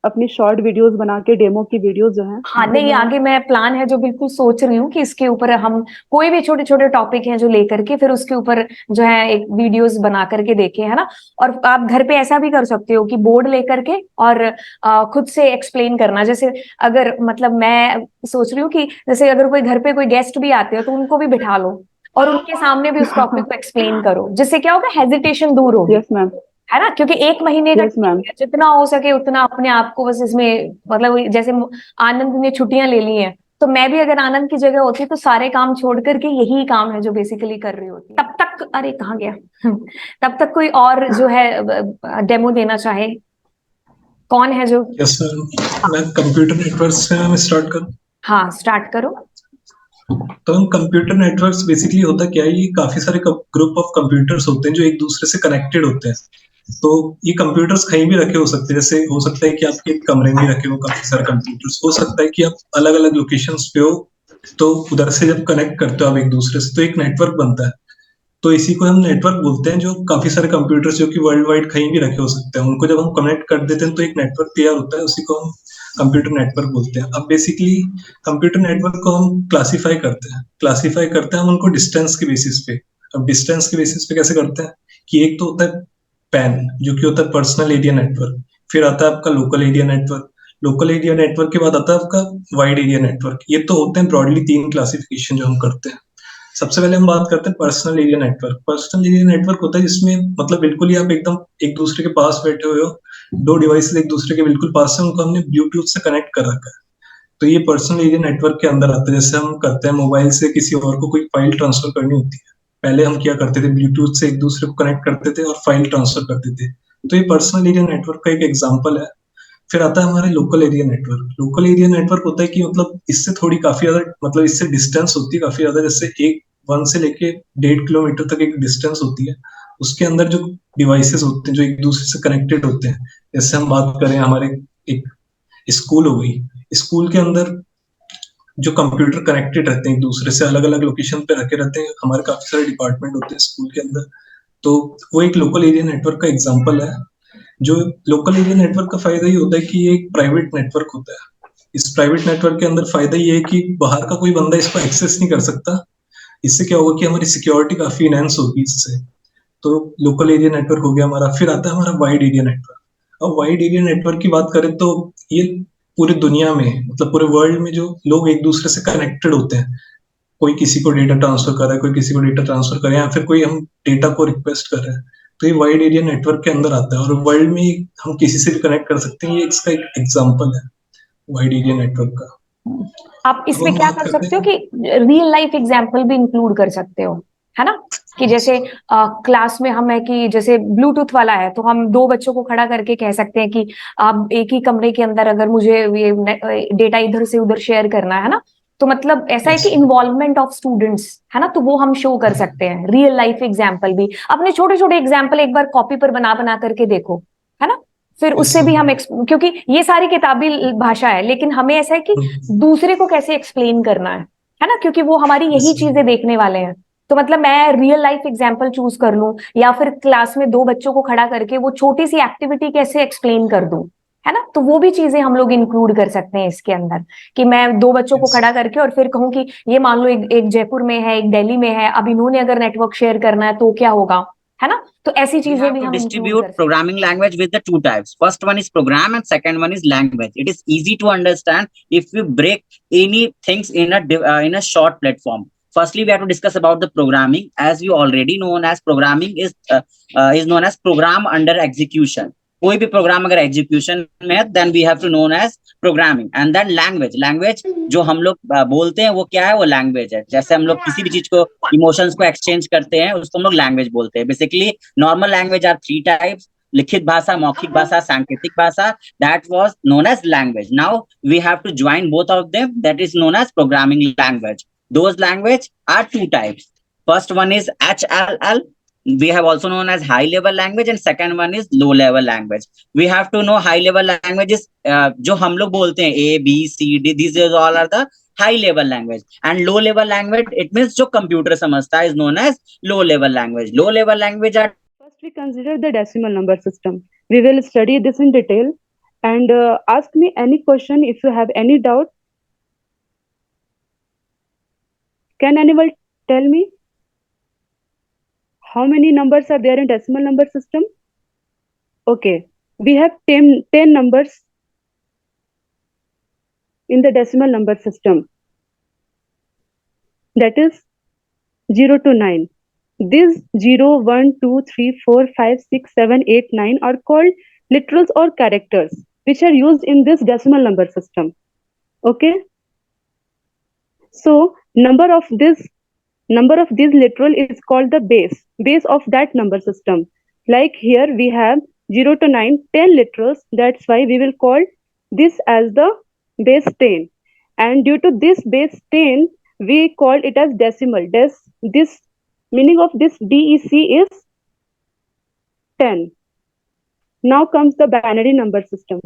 अपनी शॉर्ट वीडियोस बना के डेमो की वीडियोस जो हैं हाँ वो नहीं, मैं। आगे मैं प्लान है जो बिल्कुल सोच रही हूँ कि इसके ऊपर हम कोई भी छोटे छोटे टॉपिक हैं जो लेकर के फिर उसके ऊपर जो है एक वीडियोस बना करके देखें, है ना। और आप घर पे ऐसा भी कर सकते हो कि बोर्ड लेकर के और खुद से एक्सप्लेन करना। जैसे अगर मतलब मैं सोच रही हूँ कि जैसे अगर कोई घर पे कोई गेस्ट भी आते हो तो उनको भी बिठा लो और उनके सामने भी उस टॉपिक को एक्सप्लेन करो, जिससे क्या होगा, हेजिटेशन दूर होगी, यस मैम, है ना। क्योंकि 1 महीने का यस time मैम, है, जितना हो सके उतना अपने आप को बस इसमें, मतलब जैसे आनंद ने छुट्टियां ले ली हैं, तो मैं भी अगर आनंद की जगह होती तो सारे काम छोड़ करके यही काम है जो बेसिकली कर रही होती। तब तक, अरे कहाँ गया तब तक कोई और जो है डेमो देना चाहे, कौन है जो, यस मैम, मैं कंप्यूटर नेटवर्क से मैं स्टार्ट करूँ। हाँ स्टार्ट करो। तो हम कंप्यूटर नेटवर्क्स बेसिकली होता क्या है, ये काफी सारे ग्रुप ऑफ कंप्यूटर्स होते हैं जो एक दूसरे से कनेक्टेड होते हैं। तो ये कंप्यूटर्स कहीं भी रखे हो सकते हैं, जैसे हो सकता है कि आपके एक कमरे में रखे हो काफी सारे कंप्यूटर्स, हो सकता है कि आप अलग अलग लोकेशंस पे हो, तो उधर से जब कनेक्ट करते हो आप एक दूसरे से तो एक नेटवर्क बनता है। तो इसी को हम नेटवर्क बोलते हैं, जो काफी सारे कंप्यूटर्स जो कि वर्ल्ड वाइड कहीं भी रखे हो सकते हैं, उनको जब हम कनेक्ट कर देते हैं तो एक नेटवर्क तैयार होता है, उसी को हम कंप्यूटर नेटवर्क बोलते हैं। अब बेसिकली कंप्यूटर नेटवर्क को हम क्लासीफाई करते हैं हम उनको डिस्टेंस के बेसिस पे। अब डिस्टेंस के बेसिस पे कैसे करते हैं कि एक तो होता है पैन, जो कि होता है पर्सनल एरिया नेटवर्क, फिर आता है आपका local area network, local area network के बाद आता है आपका वाइड एरिया नेटवर्क। ये तो होते हैं ब्रॉडली 3 क्लासिफिकेशन जो हम करते हैं। सबसे पहले हम बात करते हैं personal area network. Personal area network होता है जिसमें मतलब बिल्कुल ही आप एकदम एक दूसरे के पास बैठे हुए हो, दो डिवाइसेस एक दूसरे के बिल्कुल पास है, उनको हमने ब्लूटूथ से कनेक्ट कर रखा है, तो ये पर्सनल एरिया नेटवर्क के अंदर आता है। जैसे हम करते हैं मोबाइल से किसी और को कोई फाइल ट्रांसफर करनी होती है, पहले हम क्या करते थे, ब्लूटूथ से एक दूसरे को कनेक्ट करते थे और फाइल ट्रांसफर करते थे। तो ये पर्सनल एरिया नेटवर्क का एक एग्जाम्पल है। फिर आता है हमारे local area network. Local area network होता है कि मतलब इससे थोड़ी काफी ज्यादा, मतलब इससे डिस्टेंस होती है काफी ज्यादा, जैसे एक 1 से लेके 1.5 किलोमीटर तक एक डिस्टेंस होती है, उसके अंदर जो डिवाइसेस होते हैं जो एक दूसरे से कनेक्टेड होते हैं। जैसे हम बात करें हमारे एक स्कूल हो गई, स्कूल के अंदर जो कंप्यूटर कनेक्टेड रहते हैं एक दूसरे से, अलग अलग लोकेशन पे रखे रहते हैं, हमारे काफी सारे डिपार्टमेंट होते हैं स्कूल के अंदर, तो वो एक लोकल एरिया नेटवर्क का एग्जाम्पल है। जो लोकल एरिया नेटवर्क का फायदा ये होता है कि ये एक प्राइवेट नेटवर्क होता है। इस प्राइवेट नेटवर्क के अंदर फायदा ये है कि बाहर का कोई बंदा इसको एक्सेस नहीं कर सकता। इससे क्या होगा कि हमारी सिक्योरिटी काफी इनहेंस होगी इससे। तो लोकल एरिया नेटवर्क हो गया हमारा। फिर आता है हमारा वाइड एरिया नेटवर्क। अब वाइड एरिया नेटवर्क की बात करें तो ये पूरे दुनिया में, मतलब पूरे वर्ल्ड में जो लोग एक दूसरे से कनेक्टेड होते हैं, कोई किसी को डेटा ट्रांसफर कर रहा है, कोई किसी को डेटा ट्रांसफर कर रहा है, या फिर कोई हम डेटा को रिक्वेस्ट कर रहे हैं, तो ये वाइड एरिया नेटवर्क के अंदर आता है और वर्ल्ड में हम किसी से भी कनेक्ट कर सकते हैं। ये इसका एक एग्जांपल है वाइड एरिया नेटवर्क का। आप अब इसमें हम क्या बात कर करते सकते हो हैं। कि रियल लाइफ एग्जाम्पल भी इंक्लूड कर सकते हो, है ना, कि जैसे क्लास में हम है कि जैसे ब्लूटूथ वाला है तो हम दो बच्चों को खड़ा करके कह सकते हैं कि आप एक ही कमरे के अंदर अगर मुझे ये डेटा इधर से उधर शेयर करना है ना, तो मतलब ऐसा है कि इन्वॉल्वमेंट ऑफ स्टूडेंट्स, है ना, तो वो हम शो कर सकते हैं रियल लाइफ एग्जाम्पल भी। अपने छोटे छोटे एग्जाम्पल एक बार कॉपी पर बना बना करके देखो, है ना, फिर उससे भी हम क्योंकि ये सारी किताबी भाषा है, लेकिन हमें ऐसा है कि दूसरे को कैसे एक्सप्लेन करना है ना, क्योंकि वो हमारी यही चीजें देखने वाले हैं। तो मतलब मैं रियल लाइफ एग्जाम्पल चूज कर लूं या फिर क्लास में दो बच्चों को खड़ा करके वो छोटी सी एक्टिविटी कैसे एक्सप्लेन कर दूं, है ना, तो वो भी चीजें हम लोग इंक्लूड कर सकते हैं इसके अंदर, कि मैं दो बच्चों को खड़ा करके और फिर कहूं कि ये मान लो एक जयपुर में है, एक दिल्ली में है, अब इन्होंने अगर नेटवर्क शेयर करना है तो क्या होगा, है ना, तो ऐसी We चीजें have भी to हम इंक्लूड distribute कर सकते हैं। programming language with the two types. First one is program and second one is language. It is easy to understand if we break any things in a short platform. firstly we have to discuss about the programming. As you already known as programming is known as program under execution. कोई भी programme अगर execution में है then we have to known as programming. And then language जो हम लोग बोलते हैं वो क्या है, वो लैंग्वेज है. जैसे हम लोग किसी भी चीज को इमोशंस को एक्सचेंज करते हैं उसको हम लोग लैंग्वेज बोलते हैं. Basically normal language are 3 types: लिखित भाषा, मौखिक भाषा, सांकेतिक भाषा. That was known as language. Now we have to join both of them. That is known as programming language. Those language are 2 types. First one is HLL. We have also known as high level language, and second one is low level language. We have to know high level languages जो हम लोग बोलते हैं A, B, C, D. These all are the high level language. And low level language, it means जो computer समझता है, is known as low level language. Low level language are. First, we consider the decimal number system. We will study this in detail, and ask me any question if you have any doubt. Can anyone tell me how many numbers are there in decimal number system? Okay, we have 10 numbers in the decimal number system. That is 0 to 9. These 0, 1, 2, 3, 4, 5, 6, 7, 8, 9 are called literals or characters which are used in this decimal number system. Okay? So number of these literal is called the base of that number system. Like here we have 0 to 9, 10 literals. That's why we will call this as the base 10. And due to this base 10, we call it as decimal. This meaning of this DEC is 10. Now comes the binary number system.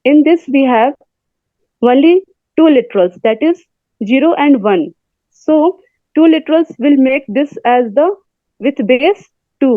In this we have only 2 literals, that is 0 and 1. So 2 literals will make this as the with base 2.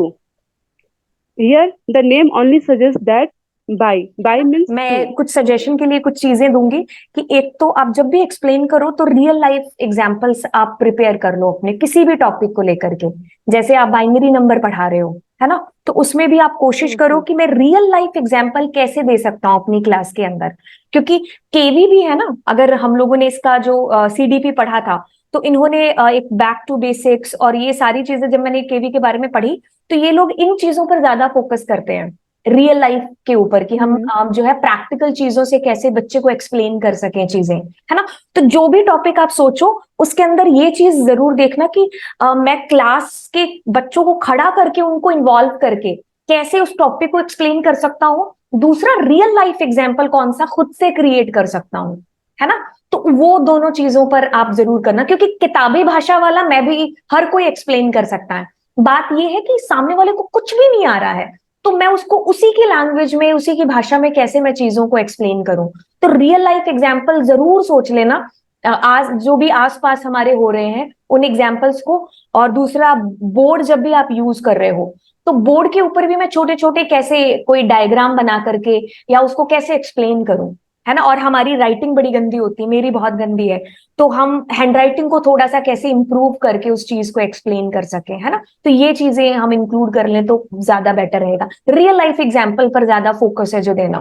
Here the name only suggests that by means मैं 2. कुछ suggestion के लिए कुछ चीजें दूंगी कि एक तो आप जब भी एक्सप्लेन करो तो रियल लाइफ एग्जांपल्स आप प्रिपेयर कर लो अपने किसी भी टॉपिक को लेकर के. जैसे आप बाइनरी नंबर पढ़ा रहे हो, है ना, तो उसमें भी आप कोशिश करो कि मैं रियल लाइफ एग्जांपल कैसे दे सकता हूँ अपनी क्लास के अंदर. क्योंकि केवी भी है ना, अगर हम लोगों ने इसका जो सीडीपी पढ़ा था तो इन्होंने एक बैक टू बेसिक्स और ये सारी चीजें जब मैंने केवी के बारे में पढ़ी तो ये लोग इन चीजों पर ज्यादा फोकस करते हैं रियल लाइफ के ऊपर कि हम जो है प्रैक्टिकल चीजों से कैसे बच्चे को एक्सप्लेन कर सकें चीजें, है ना. तो जो भी टॉपिक आप सोचो उसके अंदर ये चीज जरूर देखना कि मैं क्लास के बच्चों को खड़ा करके उनको इन्वॉल्व करके कैसे उस टॉपिक को एक्सप्लेन कर सकता हूँ. दूसरा रियल लाइफ एग्जाम्पल कौन सा खुद से क्रिएट कर सकता हूँ, है ना. तो वो दोनों चीजों पर आप जरूर करना, क्योंकि किताबी भाषा वाला मैं भी हर कोई एक्सप्लेन कर सकता है. बात ये है कि सामने वाले को कुछ भी नहीं आ रहा है तो मैं उसको उसी की लैंग्वेज में उसी की भाषा में कैसे मैं चीजों को एक्सप्लेन करूं. तो रियल लाइफ एग्जाम्पल जरूर सोच लेना आज जो भी आसपास हमारे हो रहे हैं उन एग्जाम्पल्स को. और दूसरा, बोर्ड जब भी आप यूज कर रहे हो तो बोर्ड के ऊपर भी मैं छोटे छोटे कैसे कोई डायग्राम बना करके या उसको कैसे एक्सप्लेन करूं, है ना. और हमारी राइटिंग बड़ी गंदी होती है, मेरी बहुत गंदी है, तो हम हैंडराइटिंग को थोड़ा सा कैसे इंप्रूव करके उस चीज को एक्सप्लेन कर सके, है ना. तो ये चीजें हम इंक्लूड कर लें तो ज्यादा बेटर रहेगा. रियल लाइफ एग्जाम्पल पर ज्यादा फोकस है जो देना.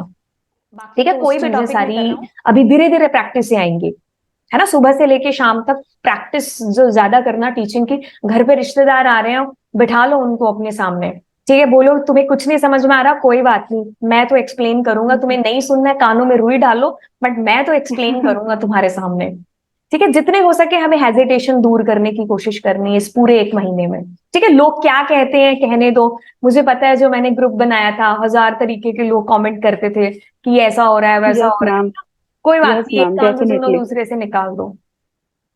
ठीक है, कोई भी टॉपिक सारी अभी धीरे धीरे प्रैक्टिस से आएंगी, है ना. सुबह से लेके शाम तक प्रैक्टिस जो ज्यादा करना टीचिंग की. घर पे रिश्तेदार आ रहे हो, बिठा लो उनको अपने सामने, ठीक है, बोलो तुम्हें कुछ नहीं समझ में आ रहा, कोई बात नहीं, मैं तो एक्सप्लेन करूंगा. तुम्हें नहीं सुनना है कानों में रुई डालो, बट मैं तो एक्सप्लेन करूंगा तुम्हारे सामने. ठीक है, जितने हो सके हमें हेजिटेशन दूर करने की कोशिश करनी है इस पूरे 1 महीने में. ठीक है, लोग क्या कहते हैं कहने दो. मुझे पता है जो मैंने ग्रुप बनाया था 1000 तरीके के लोग कमेंट करते थे कि ऐसा हो रहा है वैसा हो रहा है. कोई बात नहीं, एक कान से सुनो दूसरे से निकाल दो.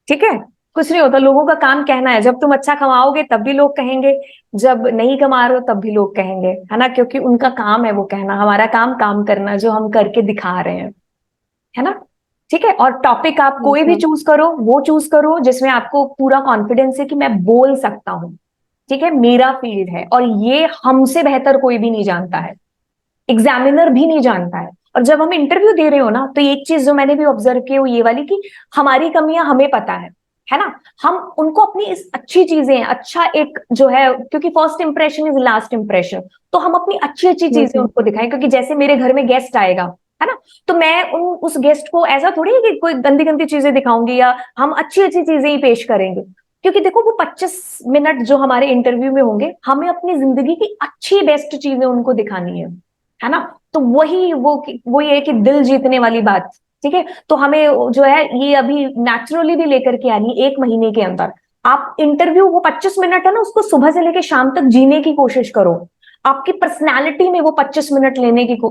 ठीक है, कुछ नहीं होता. लोगों का काम कहना है. जब तुम अच्छा कमाओगे तब भी लोग कहेंगे, जब नहीं कमा रहे हो तब भी लोग कहेंगे, है ना. क्योंकि उनका काम है वो कहना, हमारा काम करना जो हम करके दिखा रहे हैं, है ना. ठीक है, और टॉपिक आप कोई भी चूज करो, वो चूज करो जिसमें आपको पूरा कॉन्फिडेंस है कि मैं बोल सकता हूं. ठीक है, मेरा फील्ड है और ये हमसे बेहतर कोई भी नहीं जानता है, एग्जामिनर भी नहीं जानता है. और जब हम इंटरव्यू दे रहे हो ना तो एक चीज जो मैंने भी ऑब्जर्व की वो ये वाली कि हमारी कमियां हमें पता है है ना। हम उनको अपनी इस अच्छी चीजें, अच्छा एक जो है, क्योंकि first impression is last impression, तो हम अपनी अच्छी अच्छी यस चीजें मैम। उनको दिखाएं। क्योंकि जैसे मेरे घर में गेस्ट आएगा, है ना, तो मैं उस गेस्ट को ऐसा थोड़ी है कि कोई गंदी गंदी चीजें दिखाऊंगी, या हम अच्छी अच्छी चीजें ही पेश करेंगे। क्योंकि देखो वो 25 मिनट जो हमारे इंटरव्यू में होंगे, हमें अपनी जिंदगी की अच्छी बेस्ट चीजें उनको दिखानी है ना। तो वो ये है कि दिल जीतने वाली बात, ठीक है। तो हमें जो है ये अभी नेचुरली भी लेकर के आनी है, 1 महीने के अंदर। आप इंटरव्यू वो 25 मिनट है ना, उसको सुबह से लेकर शाम तक जीने की कोशिश करो। आपकी पर्सनैलिटी में वो 25 मिनट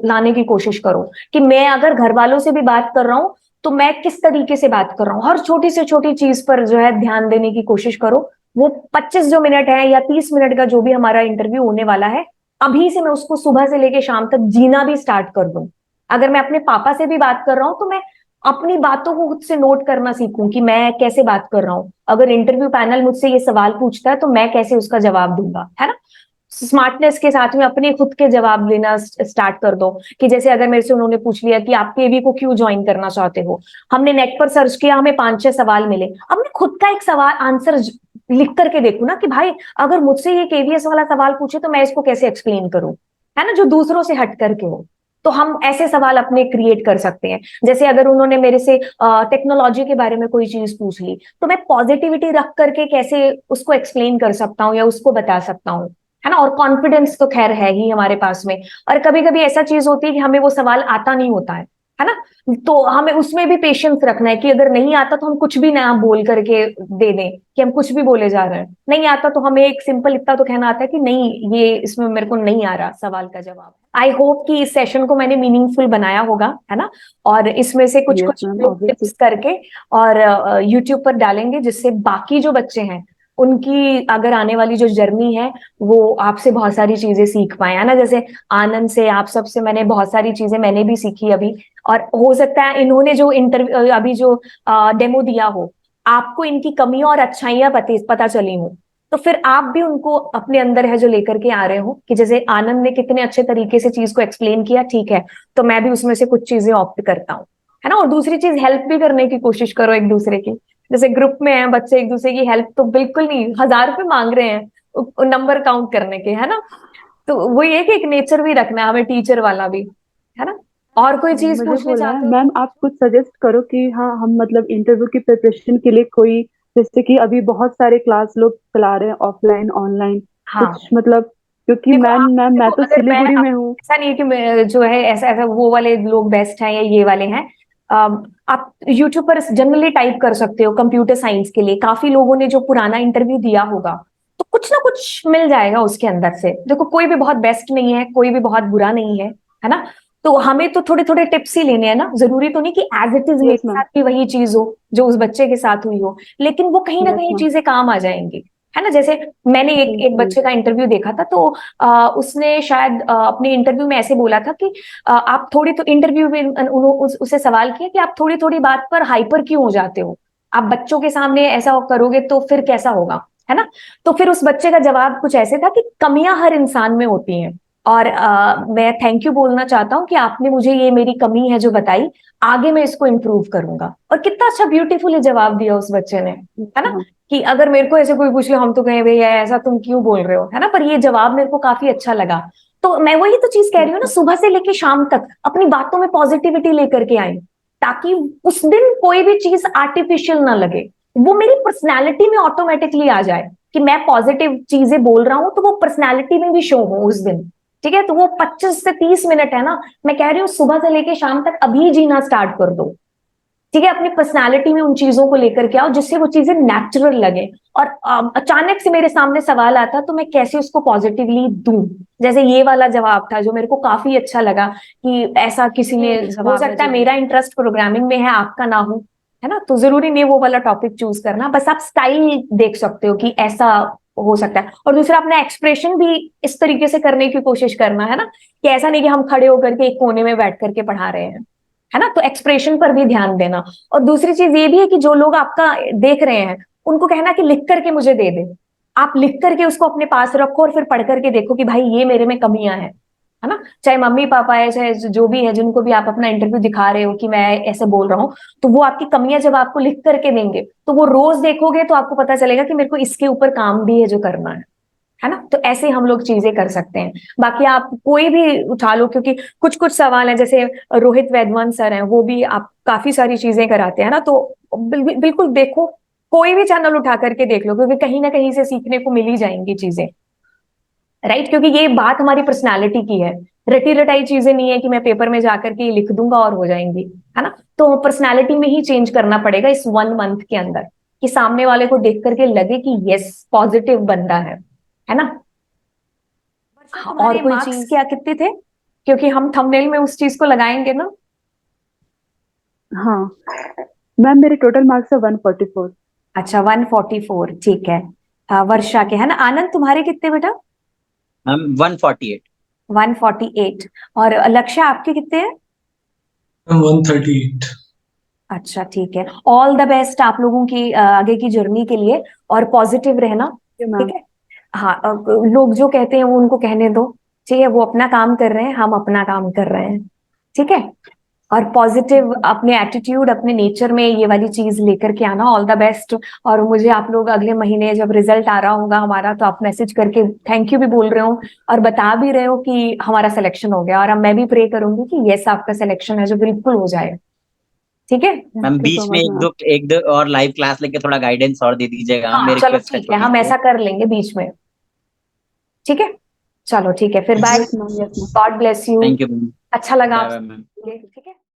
लाने की कोशिश करो, कि मैं अगर घर वालों से भी बात कर रहा हूं तो मैं किस तरीके से बात कर रहा हूँ। हर छोटी से छोटी चीज पर जो है ध्यान देने की कोशिश करो। वो 25 जो मिनट है या 30 मिनट का जो भी हमारा इंटरव्यू होने वाला है, अभी से मैं उसको सुबह से लेके शाम तक जीना भी स्टार्ट कर दूं। अगर मैं अपने पापा से भी बात कर रहा हूं, तो मैं अपनी बातों को खुद से नोट करना सीखूं कि मैं कैसे बात कर रहा हूं। अगर इंटरव्यू पैनल मुझसे ये सवाल पूछता है तो मैं कैसे उसका जवाब दूंगा, है ना। स्मार्टनेस के साथ में अपने खुद के जवाब लेना स्टार्ट कर दो। कि जैसे अगर मेरे से उन्होंने पूछ लिया कि आप केवी को क्यों ज्वाइन करना चाहते हो, हमने नेट पर सर्च किया, हमें 5-6 सवाल मिले, अब मैं खुद का एक सवाल आंसर लिख करके देखूं ना, कि भाई अगर मुझसे ये केवीएस वाला सवाल पूछे तो मैं इसको कैसे एक्सप्लेन करूं, है ना, जो दूसरों से हट करके हो। तो हम ऐसे सवाल अपने क्रिएट कर सकते हैं। जैसे अगर उन्होंने मेरे से टेक्नोलॉजी के बारे में कोई चीज पूछ ली, तो मैं पॉजिटिविटी रख करके कैसे उसको एक्सप्लेन कर सकता हूँ या उसको बता सकता हूँ, है ना। और कॉन्फिडेंस तो खैर है ही हमारे पास में। और कभी कभी ऐसा चीज होती है कि हमें वो सवाल आता नहीं होता है ना। तो हमें उसमें भी पेशेंस रखना है कि अगर नहीं आता तो हम कुछ भी नया बोल करके दे दें कि हम कुछ भी बोले जा रहे हैं। नहीं आता तो हमें एक सिंपल इतना तो कहना आता है कि नहीं, ये इसमें मेरे को नहीं आ रहा सवाल का जवाब। आई होप कि इस सेशन को मैंने मीनिंगफुल बनाया होगा, है ना। और इसमें से कुछ यस कुछ मैम, लोग ऑब्वियसली। टिप्स करके और यूट्यूब पर डालेंगे, जिससे बाकी जो बच्चे हैं उनकी अगर आने वाली जो जर्नी है वो आपसे बहुत सारी चीजें सीख पाए, है ना। जैसे आनंद से, आप सबसे मैंने बहुत सारी चीजें मैंने भी सीखी अभी। और हो सकता है इन्होंने जो इंटरव्यू अभी जो डेमो दिया हो, आपको इनकी कमियां और अच्छाइयां पता चली हो, तो फिर आप भी उनको अपने अंदर है जो लेकर के आ रहे हो, कि जैसे आनंद ने कितने अच्छे तरीके से चीज को एक्सप्लेन किया, ठीक है, तो मैं भी उसमें से कुछ चीजें ऑप्ट करता हूँ, है ना। और दूसरी चीज, हेल्प भी करने की कोशिश करो एक दूसरे की। जैसे ग्रुप में है बच्चे, एक दूसरे की हेल्प तो बिल्कुल नहीं, 1000 रुपये मांग रहे हैं नंबर काउंट करने के, है ना। तो वो ये कि एक नेचर भी रखना है हमें, टीचर वाला भी, है ना। और कोई चीज मुझे पूछने बोलना है चाहते हो मैम, तो आप कुछ सजेस्ट करो कि हाँ, हम मतलब इंटरव्यू की प्रिपरेशन के लिए कोई, जैसे कि अभी बहुत सारे क्लास लोग चला रहे हैं, ऑफलाइन ऑनलाइन, हाँ। कुछ मतलब, क्योंकि देखो मैम आप, मैम मैं देखो तो अगर मैं सिलीगुड़ी में हूँ। ऐसा नहीं है कि मैं जो है ऐसा ऐसा वो वाले लोग बेस्ट हैं या ये वाले हैं। आप यूट्यूब पर जनरली टाइप कर सकते हो कंप्यूटर साइंस के लिए, काफी लोगों ने जो पुराना इंटरव्यू दिया होगा, तो कुछ ना कुछ मिल जाएगा उसके अंदर से। देखो कोई भी बहुत बेस्ट नहीं है, कोई भी बहुत बुरा नहीं है ना। तो हमें तो थोड़े थोड़े टिप्स ही लेने हैं ना, जरूरी तो नहीं कि एज इट इज मेरे यस मैम। साथ भी वही चीज हो जो उस बच्चे के साथ हुई हो, लेकिन वो कहीं ना यस कहीं मैम। चीजें काम आ जाएंगी, है ना। जैसे मैंने एक एक बिल्कुल। बच्चे का इंटरव्यू देखा था, तो उसने शायद अपने इंटरव्यू में ऐसे बोला था कि आप थोड़ी तो इंटरव्यू में उसे सवाल किया कि आप थोड़ी थोड़ी बात पर हाइपर क्यों हो जाते हो, आप बच्चों के सामने ऐसा करोगे तो फिर कैसा होगा, है ना। तो फिर उस बच्चे का जवाब कुछ ऐसे था कि कमियां हर इंसान में होती हैं, और मैं थैंक यू बोलना चाहता हूँ कि आपने मुझे ये मेरी कमी है जो बताई, आगे मैं इसको इम्प्रूव करूंगा। और कितना अच्छा ब्यूटीफुली जवाब दिया उस बच्चे ने, है ना। हाँ। कि अगर मेरे को ऐसे कोई पूछ ले, हम तो कहें भैया ऐसा तुम क्यों बोल रहे हो, है ना, पर ये जवाब मेरे को काफी अच्छा लगा। तो मैं वही तो चीज कह रही हूँ ना, सुबह से लेके शाम तक अपनी बातों में पॉजिटिविटी लेकर के आई, ताकि उस दिन कोई भी चीज आर्टिफिशियल ना लगे, वो मेरी पर्सनैलिटी में ऑटोमेटिकली आ जाए कि मैं पॉजिटिव चीजें बोल रहा हूं, तो वो पर्सनैलिटी में भी शो हो उस दिन। ठीक है, तो वो 25 से 30 मिनट है ना, मैं कह रही हूँ सुबह से लेके शाम तक अभी जीना स्टार्ट कर दो। ठीक है, अपनी पर्सनालिटी में उन चीजों को लेकर के आओ जिससे वो चीजें नेचुरल लगे। और अचानक से मेरे सामने सवाल आता तो मैं कैसे उसको पॉजिटिवली दूं। जैसे ये वाला जवाब था जो मेरे को काफी अच्छा लगा, कि ऐसा किसी ने, हो सकता है मेरा इंटरेस्ट प्रोग्रामिंग में है, आपका ना हो, है ना, तो जरूरी नहीं वो वाला टॉपिक चूज करना, बस आप स्टाइल देख सकते हो कि ऐसा हो सकता है। और दूसरा, अपना एक्सप्रेशन भी इस तरीके से करने की कोशिश करना, है ना, कि ऐसा नहीं कि हम खड़े होकर के एक कोने में बैठ करके पढ़ा रहे हैं, है ना। तो एक्सप्रेशन पर भी ध्यान देना। और दूसरी चीज ये भी है कि जो लोग आपका देख रहे हैं उनको कहना कि लिख करके मुझे दे दे। आप लिख करके उसको अपने पास रखो और फिर पढ़ करके देखो कि भाई ये मेरे में कमियां हैं, है ना, चाहे मम्मी पापा है, चाहे जो भी है, जिनको भी आप अपना इंटरव्यू दिखा रहे हो कि मैं ऐसे बोल रहा हूँ, तो वो आपकी कमियां जब आपको लिख करके देंगे तो वो रोज देखोगे तो आपको पता चलेगा कि मेरे को इसके ऊपर काम भी है जो करना है ना। तो ऐसे हम लोग चीजें कर सकते हैं। बाकी आप कोई भी उठा लो, क्योंकि कुछ कुछ सवाल है, जैसे रोहित वैद्वान सर हैं, वो भी आप काफी सारी चीजें कराते हैं ना, तो बिल्कुल देखो, कोई भी चैनल उठा करके देख लो, क्योंकि कहीं ना कहीं से सीखने को मिल ही जाएंगी चीजें, राइट। क्योंकि ये बात हमारी पर्सनालिटी की है, रटी रटाई चीजें नहीं है कि मैं पेपर में जाकर के लिख दूंगा और हो जाएंगी, है ना। तो पर्सनालिटी में ही चेंज करना पड़ेगा इस 1 मंथ के अंदर, कि सामने वाले को देख करके लगे कि यस पॉजिटिव बंदा है ना। हाँ, और कोई चीज क्या कितने थे, क्योंकि हम थंबनेल में उस चीज को लगाएंगे ना। हाँ मैम, मेरे टोटल मार्क्स है 144। अच्छा 144, ठीक है। वर्षा के है ना। आनंद तुम्हारे कितने बेटा? मैम 148। 148। और लक्ष्य आपके कितने हैं? 138। अच्छा ठीक है, ऑल द बेस्ट आप लोगों की आगे की जर्नी के लिए, और पॉजिटिव रहना, ठीक है। हाँ, लोग जो कहते हैं वो उनको कहने दो, ठीक है, वो अपना काम कर रहे हैं, हम अपना काम कर रहे हैं, ठीक है। और पॉजिटिव अपने एटीट्यूड, अपने नेचर में ये वाली चीज लेकर के आना। All the best. और मुझे आप लोग अगले महीने जब रिजल्ट आ रहा होगा हमारा, तो आप मैसेज करके थैंक यू भी बोल रहे हो और बता भी रहे हो कि हमारा सिलेक्शन हो गया, और अब मैं भी प्रे करूंगी कि यस आपका सिलेक्शन है जो बिल्कुल हो जाए, ठीक है। मैम बीच में एक दो और लाइव क्लास लेके थोड़ा गाइडेंस और दे दीजिएगा, हाँ मेरी चलो रिक्वेस्ट है ठीक है, छोटी हम सी। ऐसा कर लेंगे बीच में, ठीक है। चलो ठीक है फिर, bye. Yes ma'am, yes ma'am. God bless you. Thank you ma'am. अच्छा लगा बाय आपसे बाय मैम। मिलके, ठीक है।